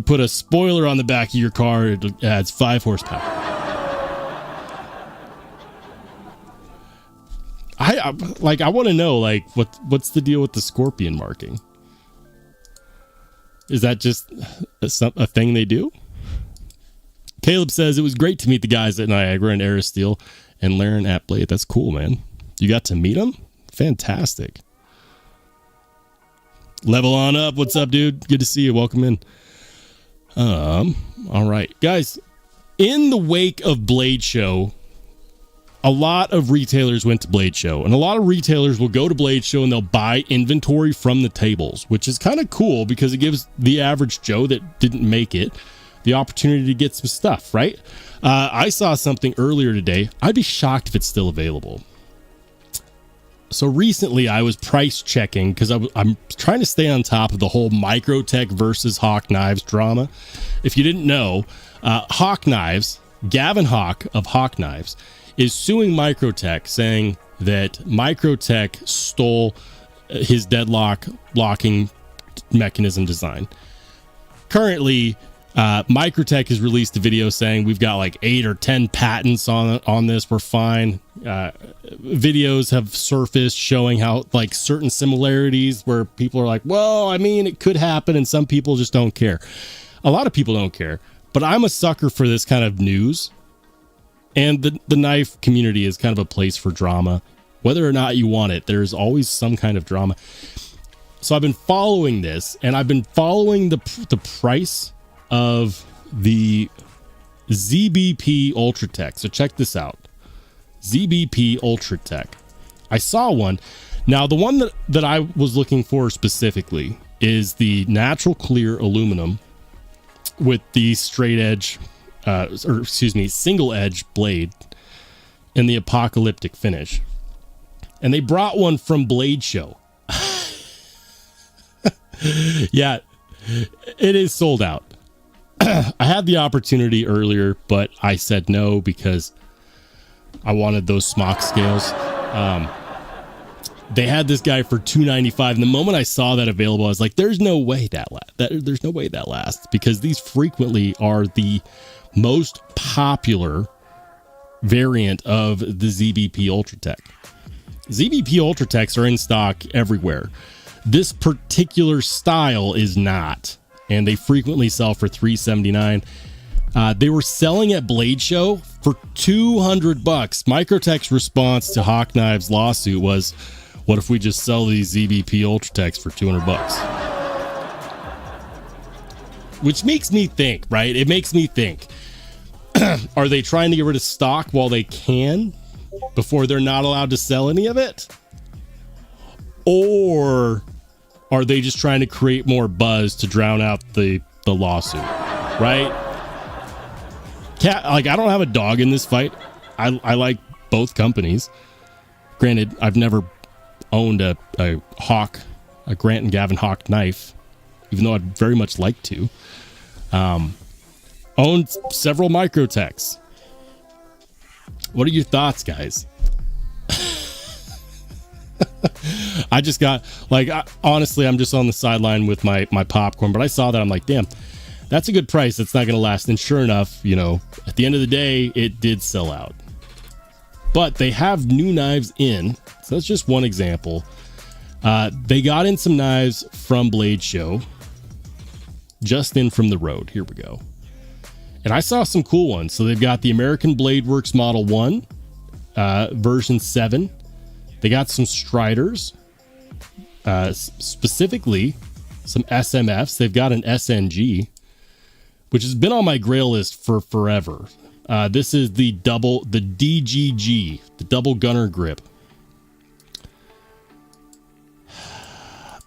put a spoiler on the back of your car, it adds 5 horsepower. I want to know, like, what's the deal with the scorpion marking? Is that just a thing they do? Caleb says, it was great to meet the guys at Niagara and Aristeel and Laren at Blade. That's cool, man. You got to meet them? Fantastic. Level on up. What's up, dude? Good to see you. Welcome in. All right, guys, in the wake of Blade Show, a lot of retailers went to Blade Show, and a lot of retailers will go to Blade Show and they'll buy inventory from the tables, which is kind of cool because it gives the average Joe that didn't make it the opportunity to get some stuff, right? I saw something earlier today. I'd be shocked if it's still available. So recently I was price checking because I'm trying to stay on top of the whole microtech versus Hawk Knives drama. If you didn't know, Hawk Knives, Gavin Hawk of Hawk Knives, is suing Microtech, saying that Microtech stole his deadlock locking mechanism design. Currently, Microtech has released a video saying we've got like 8 or 10 patents on this. We're fine. Videos have surfaced showing how like certain similarities where people are like, well, I mean, it could happen, and some people just don't care. A lot of people don't care, but I'm a sucker for this kind of news. And the knife community is kind of a place for drama. Whether or not you want it, there's always some kind of drama. So I've been following this, and I've been following the price of the ZBP ultratech. So check this out. ZBP ultratech. I saw one. Now, the one that I was looking for specifically is the natural clear aluminum with the straight edge, single edge blade and the apocalyptic finish. And they brought one from Blade Show. Yeah, it is sold out. I had the opportunity earlier, but I said no because I wanted those smock scales. They had this guy for $295, and the moment I saw that available, I was like, "There's no way there's no way that lasts," because these frequently are the most popular variant of the ZBP ultratech. ZBP ultratechs are in stock everywhere. This particular style is not, and they frequently sell for $379. They were selling at Blade Show for $200. Microtech's response to Hawk Knives' lawsuit was, what if we just sell these ZBP ultratechs for $200? Which makes me think, right? It makes me think, are they trying to get rid of stock while they can before they're not allowed to sell any of it? Or are they just trying to create more buzz to drown out the lawsuit, right? I don't have a dog in this fight. I like both companies. Granted, I've never owned a Grant and Gavin Hawk knife, even though I'd very much like to. Owned several microtechs. What are your thoughts, guys? I just got honestly, I'm just on the sideline with my popcorn, but I saw that, I'm like, damn, that's a good price. That's not going to last. And sure enough, at the end of the day, it did sell out. But they have new knives in. So that's just one example. They got in some knives from Blade Show, just in from the road. Here we go. And I saw some cool ones. So they've got the American Blade Works Model 1, version 7. They got some Striders, specifically some SMFs. They've got an SNG, which has been on my grail list for forever. This is the DGG, the double gunner grip.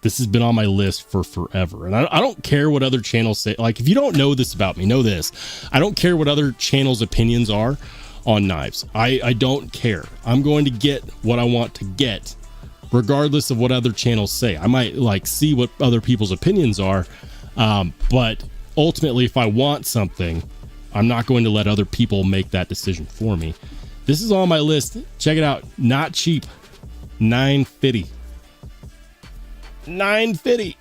This has been on my list for forever. And I don't care what other channels say. Like, if you don't know this about me, know this. I don't care what other channels' opinions are on knives. I don't care. I'm going to get what I want to get, regardless of what other channels say. I might see what other people's opinions are, but ultimately, if I want something, I'm not going to let other people make that decision for me. This is on my list. Check it out. Not cheap. $950. $950.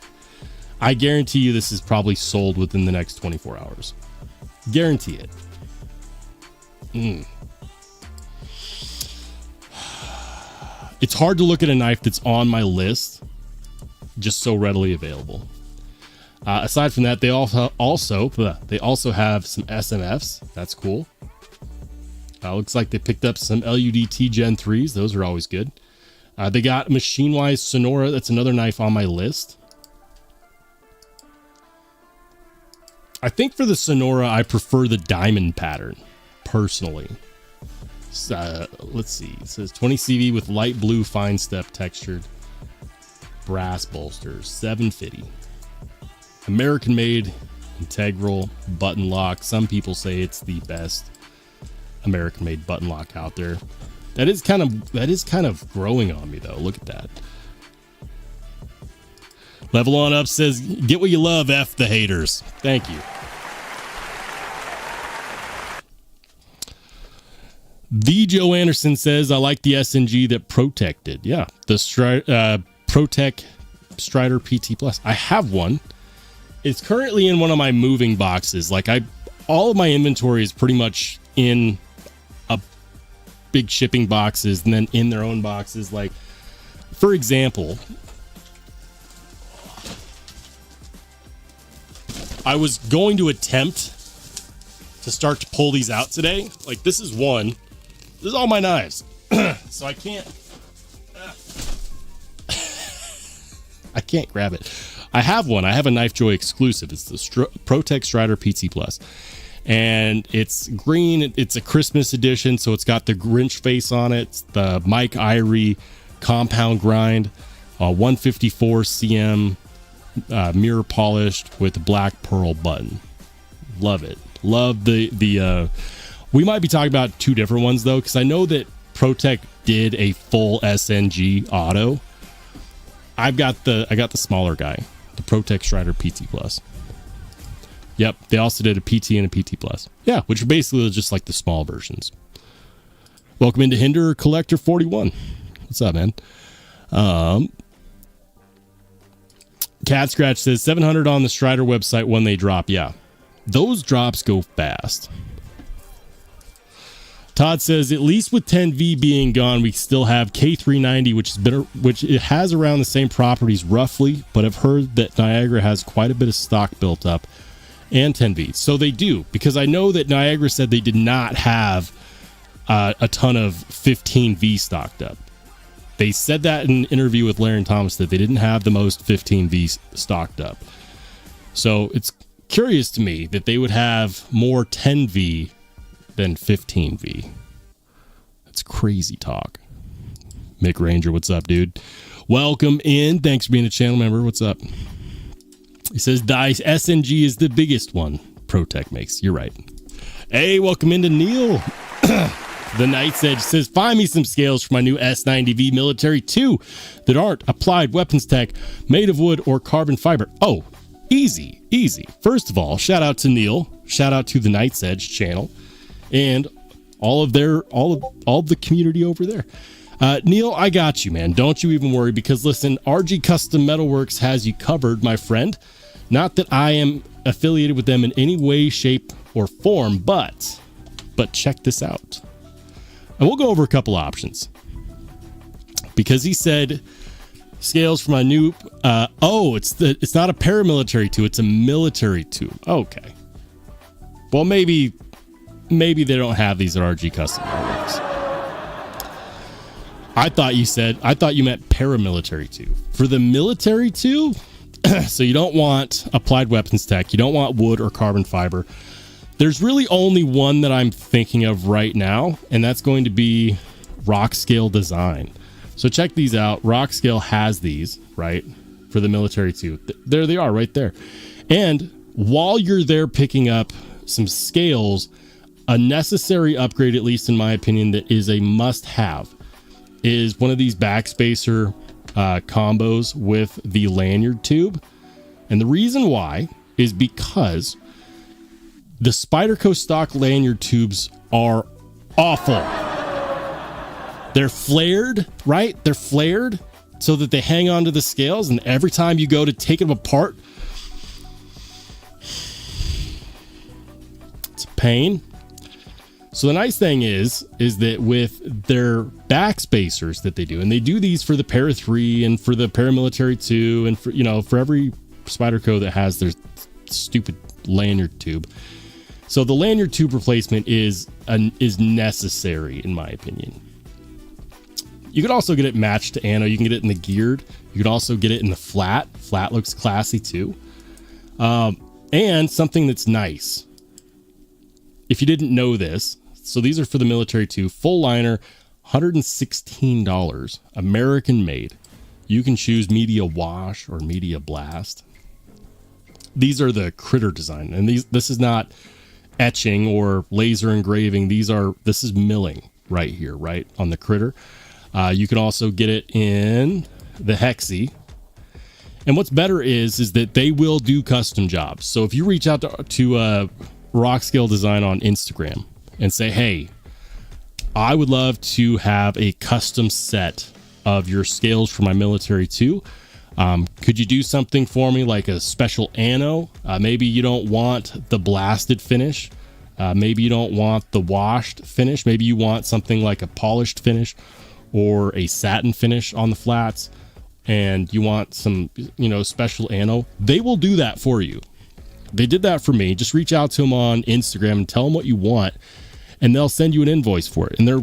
I guarantee you this is probably sold within the next 24 hours. Guarantee it. It's hard to look at a knife that's on my list just so readily available. Aside from that, they also have some SMFs. That's cool. Looks like they picked up some LUDT Gen 3s. Those are always good. They got Machine-Wise Sonora. That's another knife on my list. I think for the Sonora, I prefer the diamond pattern, personally. Let's see. It says 20 CV with light blue fine step textured brass bolsters, $750. American made integral button lock. Some people say it's the best American made button lock out there. That is kind of growing on me though. Look at that. Level on up says, get what you love, F the haters. Thank you. The Joe Anderson says, I like the SNG that ProTech did. Yeah, the ProTech Strider PT Plus. I have one. It's currently in one of my moving boxes. Like all of my inventory is pretty much in a big shipping boxes and then in their own boxes. Like, for example, I was going to attempt to start to pull these out today. Like, this is one. This is all my knives. So I can't grab it. I have one. I have a Knife Joy exclusive. It's the ProTech Strider PT Plus. And it's green. It's a Christmas edition, so it's got the Grinch face on it. It's the Mike Irie compound grind, 154 cm mirror polished with a black pearl button. Love it. Love the we might be talking about two different ones though, because I know that ProTech did a full SNG auto. I got the smaller guy, the ProTech Strider PT Plus. Yep, they also did a PT and a PT Plus. Yeah, which are basically just like the small versions. Welcome into Hinder Collector 41. What's up, man? Cat Scratch says 700 on the Strider website when they drop. Yeah, those drops go fast. Todd says, at least with 10V being gone, we still have K390, which it has around the same properties roughly, but I've heard that Niagara has quite a bit of stock built up, and 10V. So they do, because I know that Niagara said they did not have a ton of 15V stocked up. They said that in an interview with Larry and Thomas that they didn't have the most 15V stocked up. So it's curious to me that they would have more 10V than 15V. That's crazy talk. Mick Ranger, what's up, dude? Welcome in. Thanks for being a channel member. What's up? He says Dice SNG is the biggest one ProTech makes. You're right. Hey, welcome into Neil. The Night's Edge says, find me some scales for my new S90V Military 2 that aren't applied weapons tech, made of wood or carbon fiber. Oh, easy. First of all, shout out to Neil. Shout out to the Night's Edge channel and all of the community over there. Neil, I got you, man. Don't you even worry, because listen, RG Custom Metalworks has you covered, my friend. Not that I am affiliated with them in any way, shape, or form, but check this out. And we'll go over a couple options, because he said scales for my new it's not a paramilitary 2, it's a military 2. Okay. Well, maybe they don't have these at RG Custom Metalworks. I thought you meant paramilitary 2. For the military 2, so you don't want applied weapons tech, you don't want wood or carbon fiber. There's really only one that I'm thinking of right now, and that's going to be Rockscale Design. So check these out. Rockscale has these, right, for the military 2. There they are right there. And while you're there picking up some scales, a necessary upgrade, at least in my opinion, that is a must-have, is one of these backspacer combos with the lanyard tube. And the reason why is because the Spyderco stock lanyard tubes are awful. They're flared, right? They're flared so that they hang onto the scales, and every time you go to take them apart, it's a pain. So the nice thing is that with their backspacers that they do, and they do these for the Para 3 and for the Paramilitary 2 and for every Spyderco that has their stupid lanyard tube. So the lanyard tube replacement is necessary in my opinion. You could also get it matched to Anno. You can get it in the geared. You could also get it in the flat. Flat looks classy too. And something that's nice, if you didn't know this, So these are for the military too. Full liner, $116, American made. You can choose media wash or media blast. These are the critter design, and this is not etching or laser engraving. This is milling right here, right on the critter. You can also get it in the hexi. And what's better is that they will do custom jobs. So if you reach out to Rockscale Design on Instagram and say, hey, I would love to have a custom set of your scales for my military too. Could you do something for me like a special ano? Maybe you don't want the blasted finish. Maybe you don't want the washed finish. Maybe you want something like a polished finish or a satin finish on the flats, and you want some, special ano. They will do that for you. They did that for me. Just reach out to them on Instagram and tell them what you want, and they'll send you an invoice for it. And they're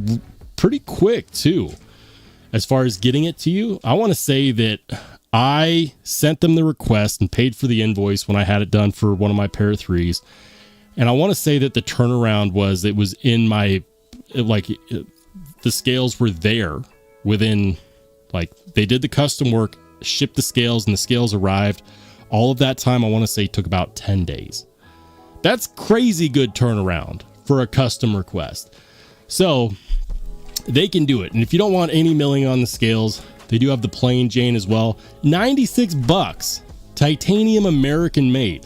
pretty quick too. As far as getting it to you, I want to say that I sent them the request and paid for the invoice when I had it done for one of my pair of threes. And I want to say that the turnaround was, it was in my, the scales were there within, they did the custom work, shipped the scales, and the scales arrived. All of that time, I want to say, took about 10 days. That's crazy good turnaround for a custom request. So they can do it. And if you don't want any milling on the scales, they do have the plain Jane as well. $96, titanium American made.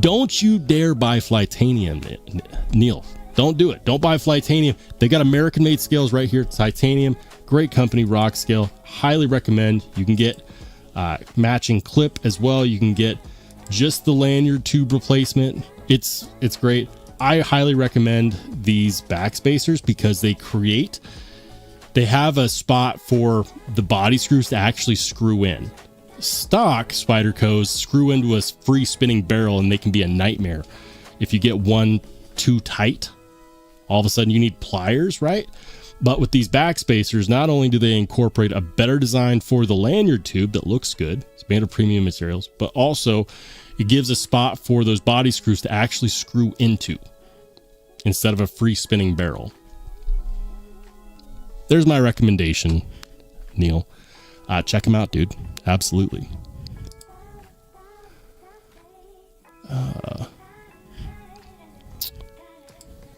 Don't you dare buy Flytanium, Neil. Don't do it. Don't buy Flytanium. They got American made scales right here. Titanium, great company, Rockscale. Highly recommend. You can get matching clip as well. You can get just the lanyard tube replacement. It's great. I highly recommend these backspacers because they have a spot for the body screws to actually screw in. Stock Spydercos screw into a free spinning barrel, and they can be a nightmare. If you get one too tight, all of a sudden you need pliers, right? But with these backspacers, not only do they incorporate a better design for the lanyard tube that looks good, it's made of premium materials, but also it gives a spot for those body screws to actually screw into instead of a free spinning barrel. There's my recommendation, Neil. Check them out, dude. Absolutely.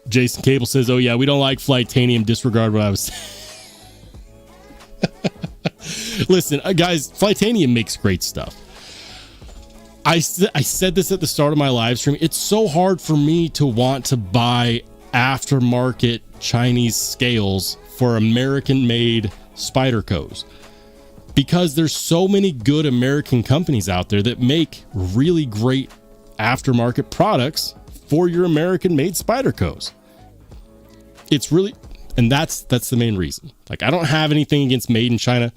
Jason Cable says, oh yeah, we don't like Flytanium. Disregard what I was saying. Listen, guys, Flytanium makes great stuff. I said this at the start of my live stream. It's so hard for me to want to buy aftermarket Chinese scales for American made Spydercos, because there's so many good American companies out there that make really great aftermarket products for your American made Spydercos. It's really, and that's the main reason. I don't have anything against made in China.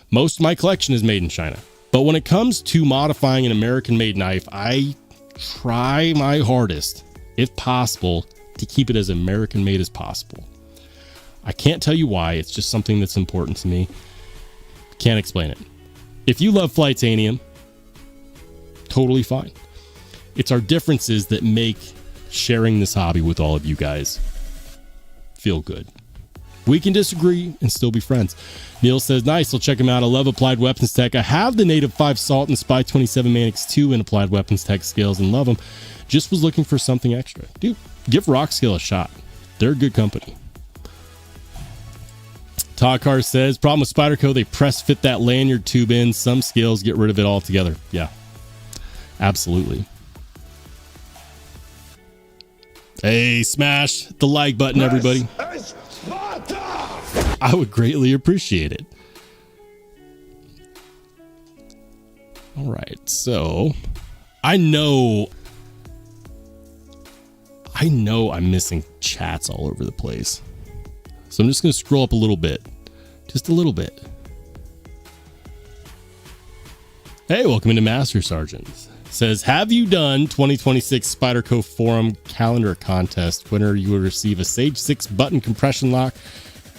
Most of my collection is made in China. But when it comes to modifying an American made knife, I try my hardest, if possible, to keep it as American made as possible. I can't tell you why. It's just something that's important to me. Can't explain it. If you love Flytanium, totally fine. It's our differences that make sharing this hobby with all of you guys feel good. We can disagree and still be friends. Neil says, nice, I'll check him out. I love Applied Weapons Tech. I have the Native 5 Salt and Spy 27 Manix 2 in Applied Weapons Tech scales and love them. Just was looking for something extra. Dude, give Rockscale a shot. They're a good company. Takar says, problem with Spyderco, they press fit that lanyard tube in. Some scales get rid of it altogether. Yeah, absolutely. Hey, smash the like button, everybody. I would greatly appreciate it. All right, so I know I'm missing chats all over the place. So I'm just going to scroll up a little bit. Just a little bit. Hey, welcome into Master Sergeant. Says, have you done 2026 Spyderco Forum calendar contest? Winner, you will receive a Sage 6 button compression lock,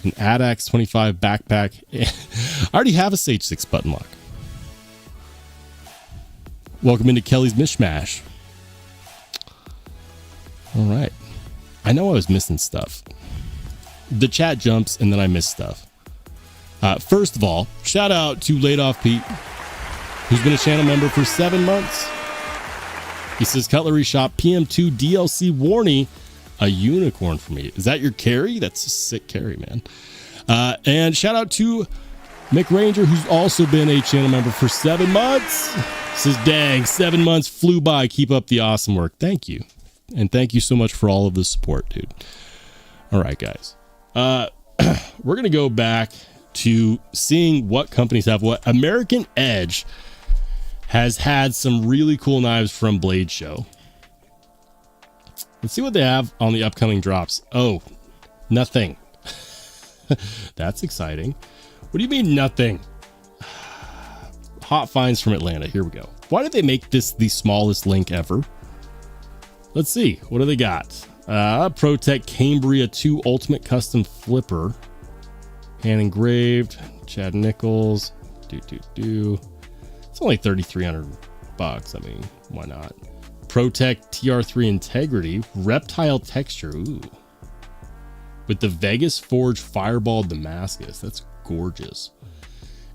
an ADAX 25 backpack. I already have a Sage 6 button lock. Welcome into Kelly's Mishmash. All right. I know I was missing stuff. the chat jumps and then I miss stuff. First of all, shout out to Laid Off Pete, who's been a channel member for 7 months. He says, Cutlery Shop PM2 DLC Warnie, a unicorn for me. Is that your carry? That's a sick carry, man. And shout out to Mick Ranger, who's also been a channel member for 7 months. Says, dang, 7 months flew by. Keep up the awesome work. Thank you. And thank you so much for all of the support, dude. All right, guys. We're going to go back to seeing what companies have what. American Edge has had some really cool knives from Blade Show. Let's see what they have on the upcoming drops. Oh, nothing. That's exciting. What do you mean nothing? Hot finds from Atlanta. Here we go. Why did they make this the smallest link ever? Let's see. What do they got? ProTech Cambria 2 Ultimate Custom Flipper. Hand engraved. Chad Nichols. It's only $3,300. I mean, why not? ProTech TR3 Integrity. Reptile texture. Ooh. With the Vegas Forge Fireball Damascus. That's gorgeous.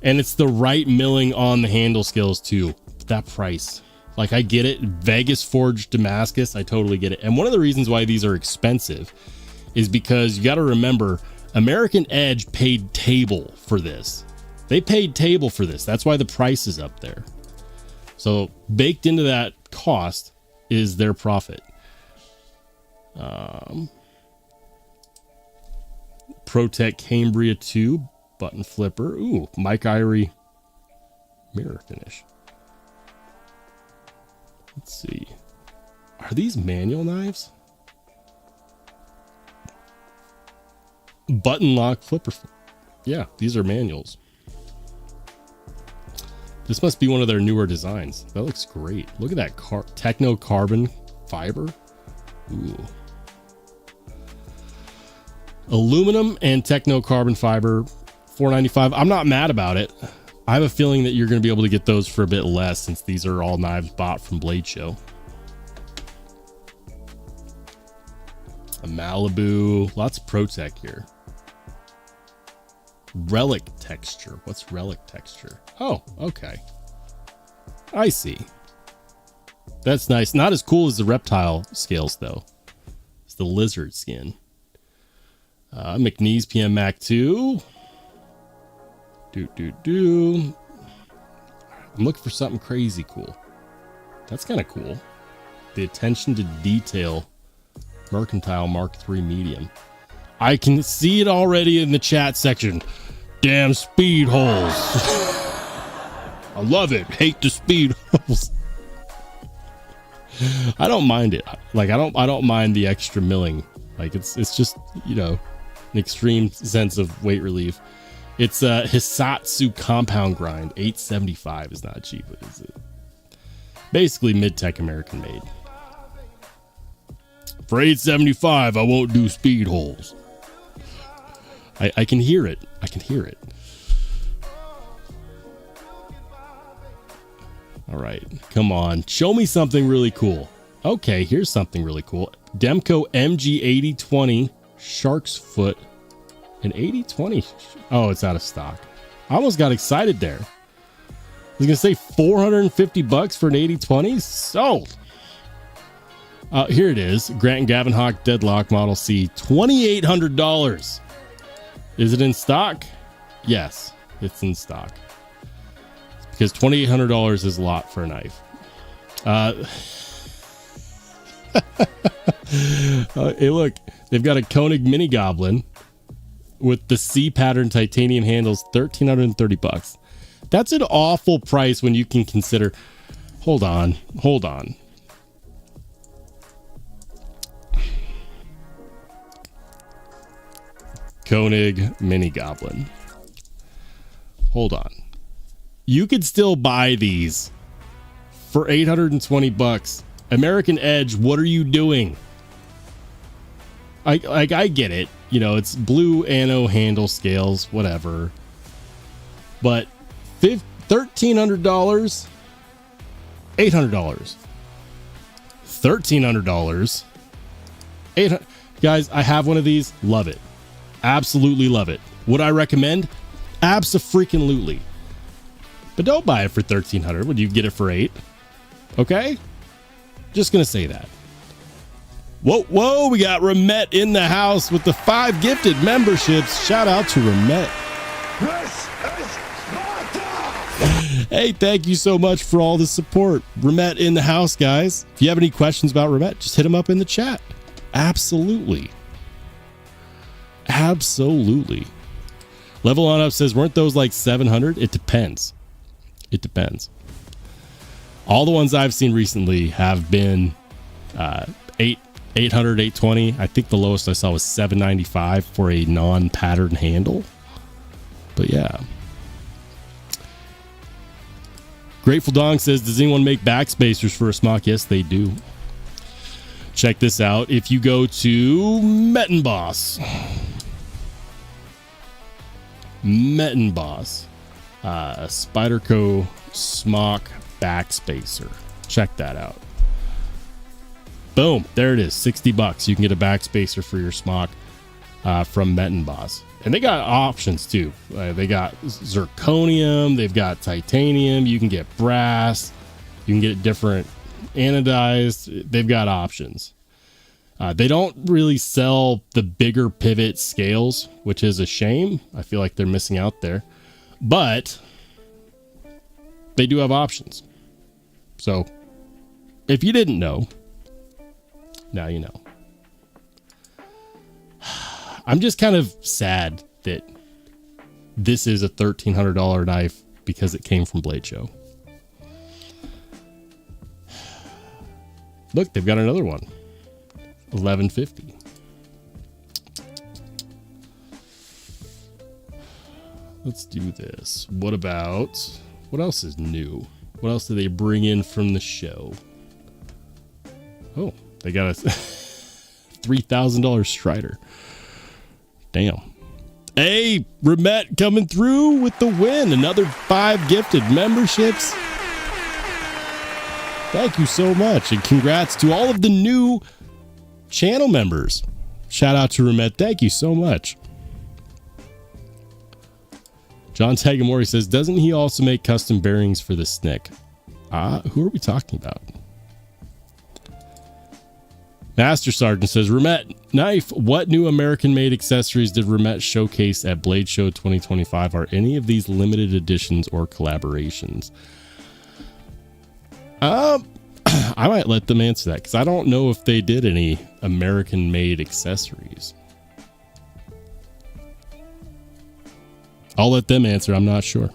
And it's the right milling on the handle scales too. That price, like, I get it. Vegas Forge Damascus, I totally get it. And one of the reasons why these are expensive is because you got to remember, American Edge paid table for this. They paid table for this. That's why the price is up there. So baked into that cost is their profit. ProTech Cambria 2 button flipper. Ooh, Mike Irie mirror finish. Let's see. Are these manual knives? Button lock flipper. Yeah, these are manuals. This must be one of their newer designs. That looks great. Look at that techno carbon fiber. Ooh. Aluminum and techno carbon fiber, $4.95. I'm not mad about it. I have a feeling that you're going to be able to get those for a bit less since these are all knives bought from Blade Show. A Malibu, lots of ProTech here. Relic texture. What's relic texture? Oh, okay. I see. That's nice. Not as cool as the reptile scales though. It's the lizard skin. McNeese PM Mac 2. I'm looking for something crazy cool. That's kind of cool. The attention to detail Mercantile Mark III medium. I can see it already in the chat section. Damn speed holes. I love it. Hate the speed holes. I don't mind it. Like, I don't mind the extra milling. Like, it's just, you know, an extreme sense of weight relief. It's a Hisatsu compound grind. $875 is not cheap, is it? Basically mid-tech American made. For $875, I won't do speed holes. I can hear it. I can hear it. All right, come on. Show me something really cool. Okay, here's something really cool. Demco MG8020 Shark's Foot. An 8020. Oh, it's out of stock. I almost got excited there. I was gonna say $450 for an 8020. Sold. Here it is. Grant and Gavin Hawk Deadlock Model C. $2,800. Is it in stock? Yes, it's in stock. Because $2,800 is a lot for a knife. Hey, look, they've got a Koenig Mini Goblin with the C pattern titanium handles, $1,330. That's an awful price when you can consider. Hold on. Koenig Mini Goblin. Hold on. You could still buy these for $820. American Edge, what are you doing? I get it. You know, it's blue anno handle scales, whatever. But $1,300, $800, $1,300, $800. Guys, I have one of these. Love it. Absolutely love it. Would I recommend? Abso-freaking-lutely. But don't buy it for $1,300. Would you get it for $8? Okay? Just going to say that. Whoa, we got Remet in the house with the 5 gifted memberships. Shout out to Remet. Hey, thank you so much for all the support. Remet in the house, guys. If you have any questions about Remet, just hit him up in the chat. Absolutely. Absolutely. Level On Up says, weren't those like 700? It depends. It depends. All the ones I've seen recently have been 800, 820. I think the lowest I saw was 795 for a non-pattern handle. But yeah. Grateful Dong says, does anyone make backspacers for a smock? Yes, they do. Check this out. If you go to Mettenboss, Spyderco smock backspacer. Check that out. Boom, there it is. $60. You can get a backspacer for your smock from Mettenboss. And they got options too. They got zirconium, they've got titanium, you can get brass, you can get different anodized. They've got options. They don't really sell the bigger pivot scales, which is a shame. I feel like they're missing out there. But they do have options. So if you didn't know, now you know. I'm just kind of sad that this is a $1,300 knife because it came from Blade Show. Look, they've got another one. $1,150. Let's do this. What else is new? What else did they bring in from the show? Oh, they got a $3,000 Strider. Damn. Hey, Remet coming through with the win. Another 5 gifted memberships. Thank you so much. And congrats to all of the new channel members. Shout out to Remet. Thank you so much. John Tagamori says, doesn't he also make custom bearings for the SNCC? Who are we talking about? Master Sergeant says, Remet knife, what new American-made accessories did Remet showcase at Blade Show 2025? Are any of these limited editions or collaborations? I might let them answer that because I don't know if they did any American-made accessories. I'll let them answer. I'm not sure.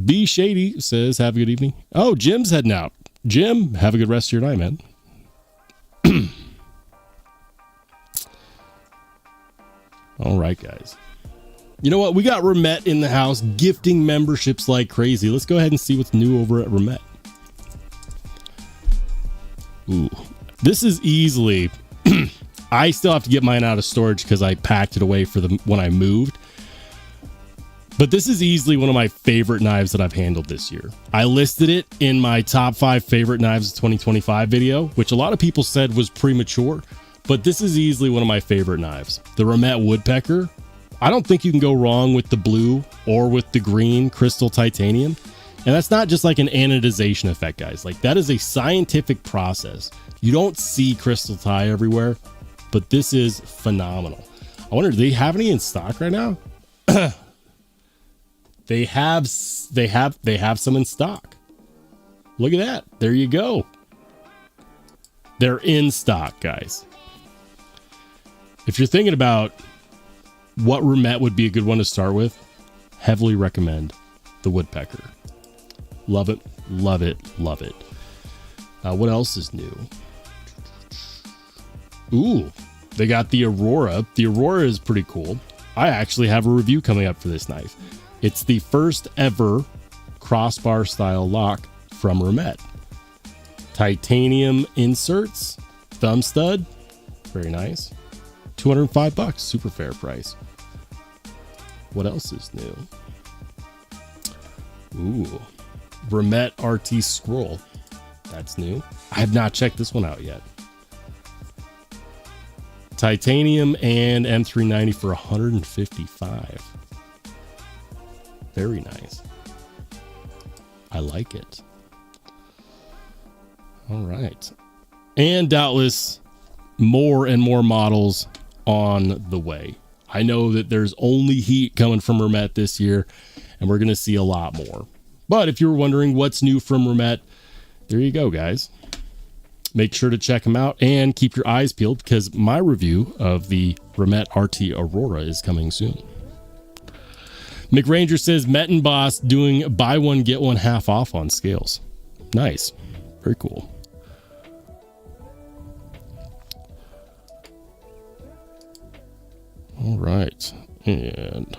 B Shady says, have a good evening. Oh, Jim's heading out. Jim, have a good rest of your night, man. All right, guys. You know what? We got Remet in the house gifting memberships like crazy. Let's go ahead and see what's new over at Remet. Ooh, this is easily... I still have to get mine out of storage because I packed it away for when I moved. But this is easily one of my favorite knives that I've handled this year. I listed it in my top 5 favorite knives of 2025 video, which a lot of people said was premature, but this is easily one of my favorite knives. The Remet Woodpecker. I don't think you can go wrong with the blue or with the green crystal titanium. And that's not just like an anodization effect, guys. Like, that is a scientific process. You don't see crystal tie everywhere, but this is phenomenal. I wonder, do they have any in stock right now? They have some in stock. Look at that. There you go. They're in stock, guys. If you're thinking about what Remet would be a good one to start with, heavily recommend the Woodpecker. Love it, love it, love it. What else is new? Ooh, they got the Aurora. The Aurora is pretty cool. I actually have a review coming up for this knife. It's the first ever crossbar style lock from Remet. Titanium inserts, thumb stud, very nice. $205, super fair price. What else is new? Ooh, Remet RT scroll. That's new. I have not checked this one out yet. Titanium and M390 for 155. Very nice. I like it. All right. And doubtless more and more models on the way. I know that there's only heat coming from Remet this year, and we're going to see a lot more. But if you were wondering what's new from Remet, there you go, guys. Make sure to check them out and keep your eyes peeled because my review of the Remet RT Aurora is coming soon. McRanger says Met and Boss doing buy one, get one half off on scales. Nice. Very cool. All right. And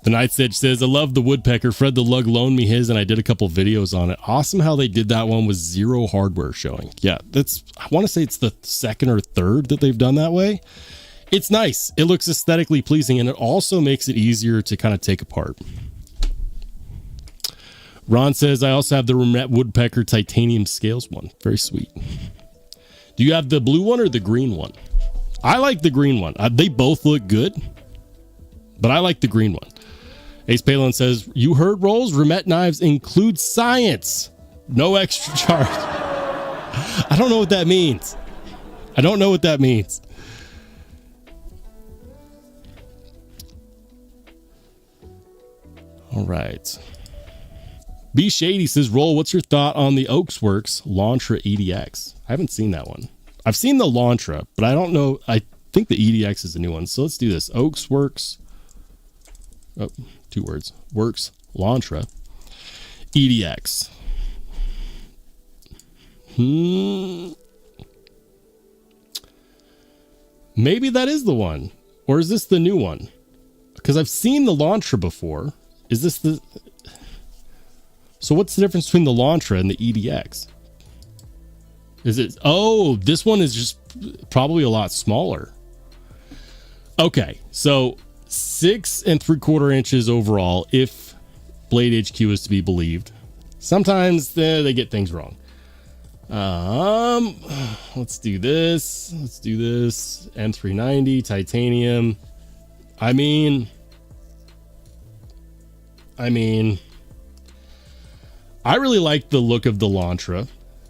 the Night's Edge says, I love the woodpecker. Fred the Lug loaned me his and I did a couple videos on it. Awesome how they did that one with zero hardware showing. Yeah, I want to say it's the second or third that they've done that way. It's nice. It looks aesthetically pleasing and it also makes it easier to kind of take apart. Ron says, I also have the Remet Woodpecker Titanium Scales one. Very sweet. Do you have the blue one or the green one? I like the green one. They both look good, but I like the green one. Ace Palin says, you heard, Rolls? Remet knives include science. No extra charge. I don't know what that means. I don't know what that means. All right. B Shady says, Roll, what's your thought on the Oaksworks Lantra EDX? I haven't seen that one. I've seen the Lantra, but I don't know. I think the EDX is the new one. So let's do this. Oaksworks. Oh, 2 words. Works Lantra EDX. Maybe that is the one. Or is this the new one? Because I've seen the Lantra before. Is this the... So what's the difference between the Lantra and the EDX? Is it... Oh, this one is just probably a lot smaller. Okay, so 6 3/4 inches overall, if Blade HQ is to be believed. Sometimes they get things wrong. Let's do this. Let's do this. M390 titanium. I mean, I really like the look of the Lantra.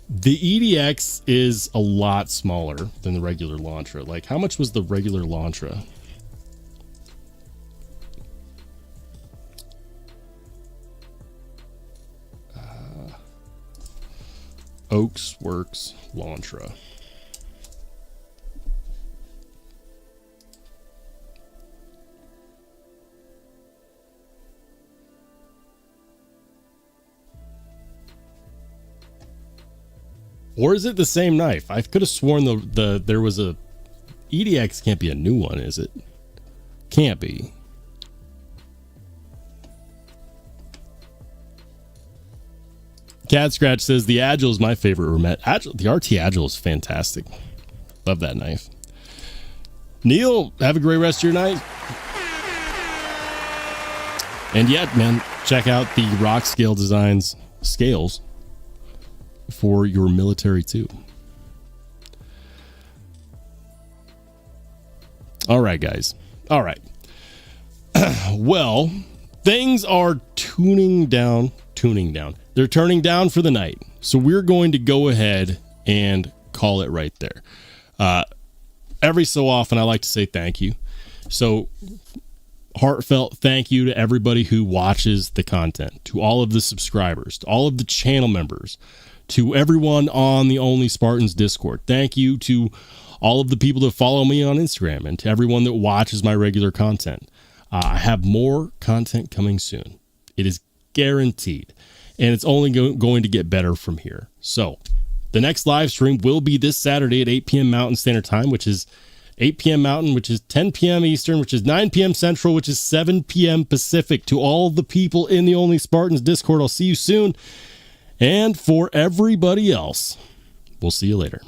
The EDX is a lot smaller than the regular Lantra. Like, how much was the regular Lantra? Oaksworks Lantra. Or is it the same knife? I could have sworn there was a EDX. Can't be a new one, is it? Can't be. Cat Scratch says the Agile is my favorite Remet. Agile, the RT Agile is fantastic. Love that knife. Neil, have a great rest of your night. And yet, man, check out the Rock Scale Designs scales for your military too. All right, guys. All right. Well, things are tuning down. They're turning down for the night. So we're going to go ahead and call it right there. Every so often, I like to say thank you. So heartfelt thank you to everybody who watches the content, to all of the subscribers, to all of the channel members, to everyone on the Only Spartans Discord. Thank you to all of the people that follow me on Instagram and to everyone that watches my regular content. I have more content coming soon. It is guaranteed. And it's only going to get better from here. So the next live stream will be this Saturday at 8 p.m. Mountain Standard Time, which is 8 p.m. Mountain, which is 10 p.m. Eastern, which is 9 p.m. Central, which is 7 p.m. Pacific. To all of the people in the Only Spartans Discord, I'll see you soon. And for everybody else, we'll see you later.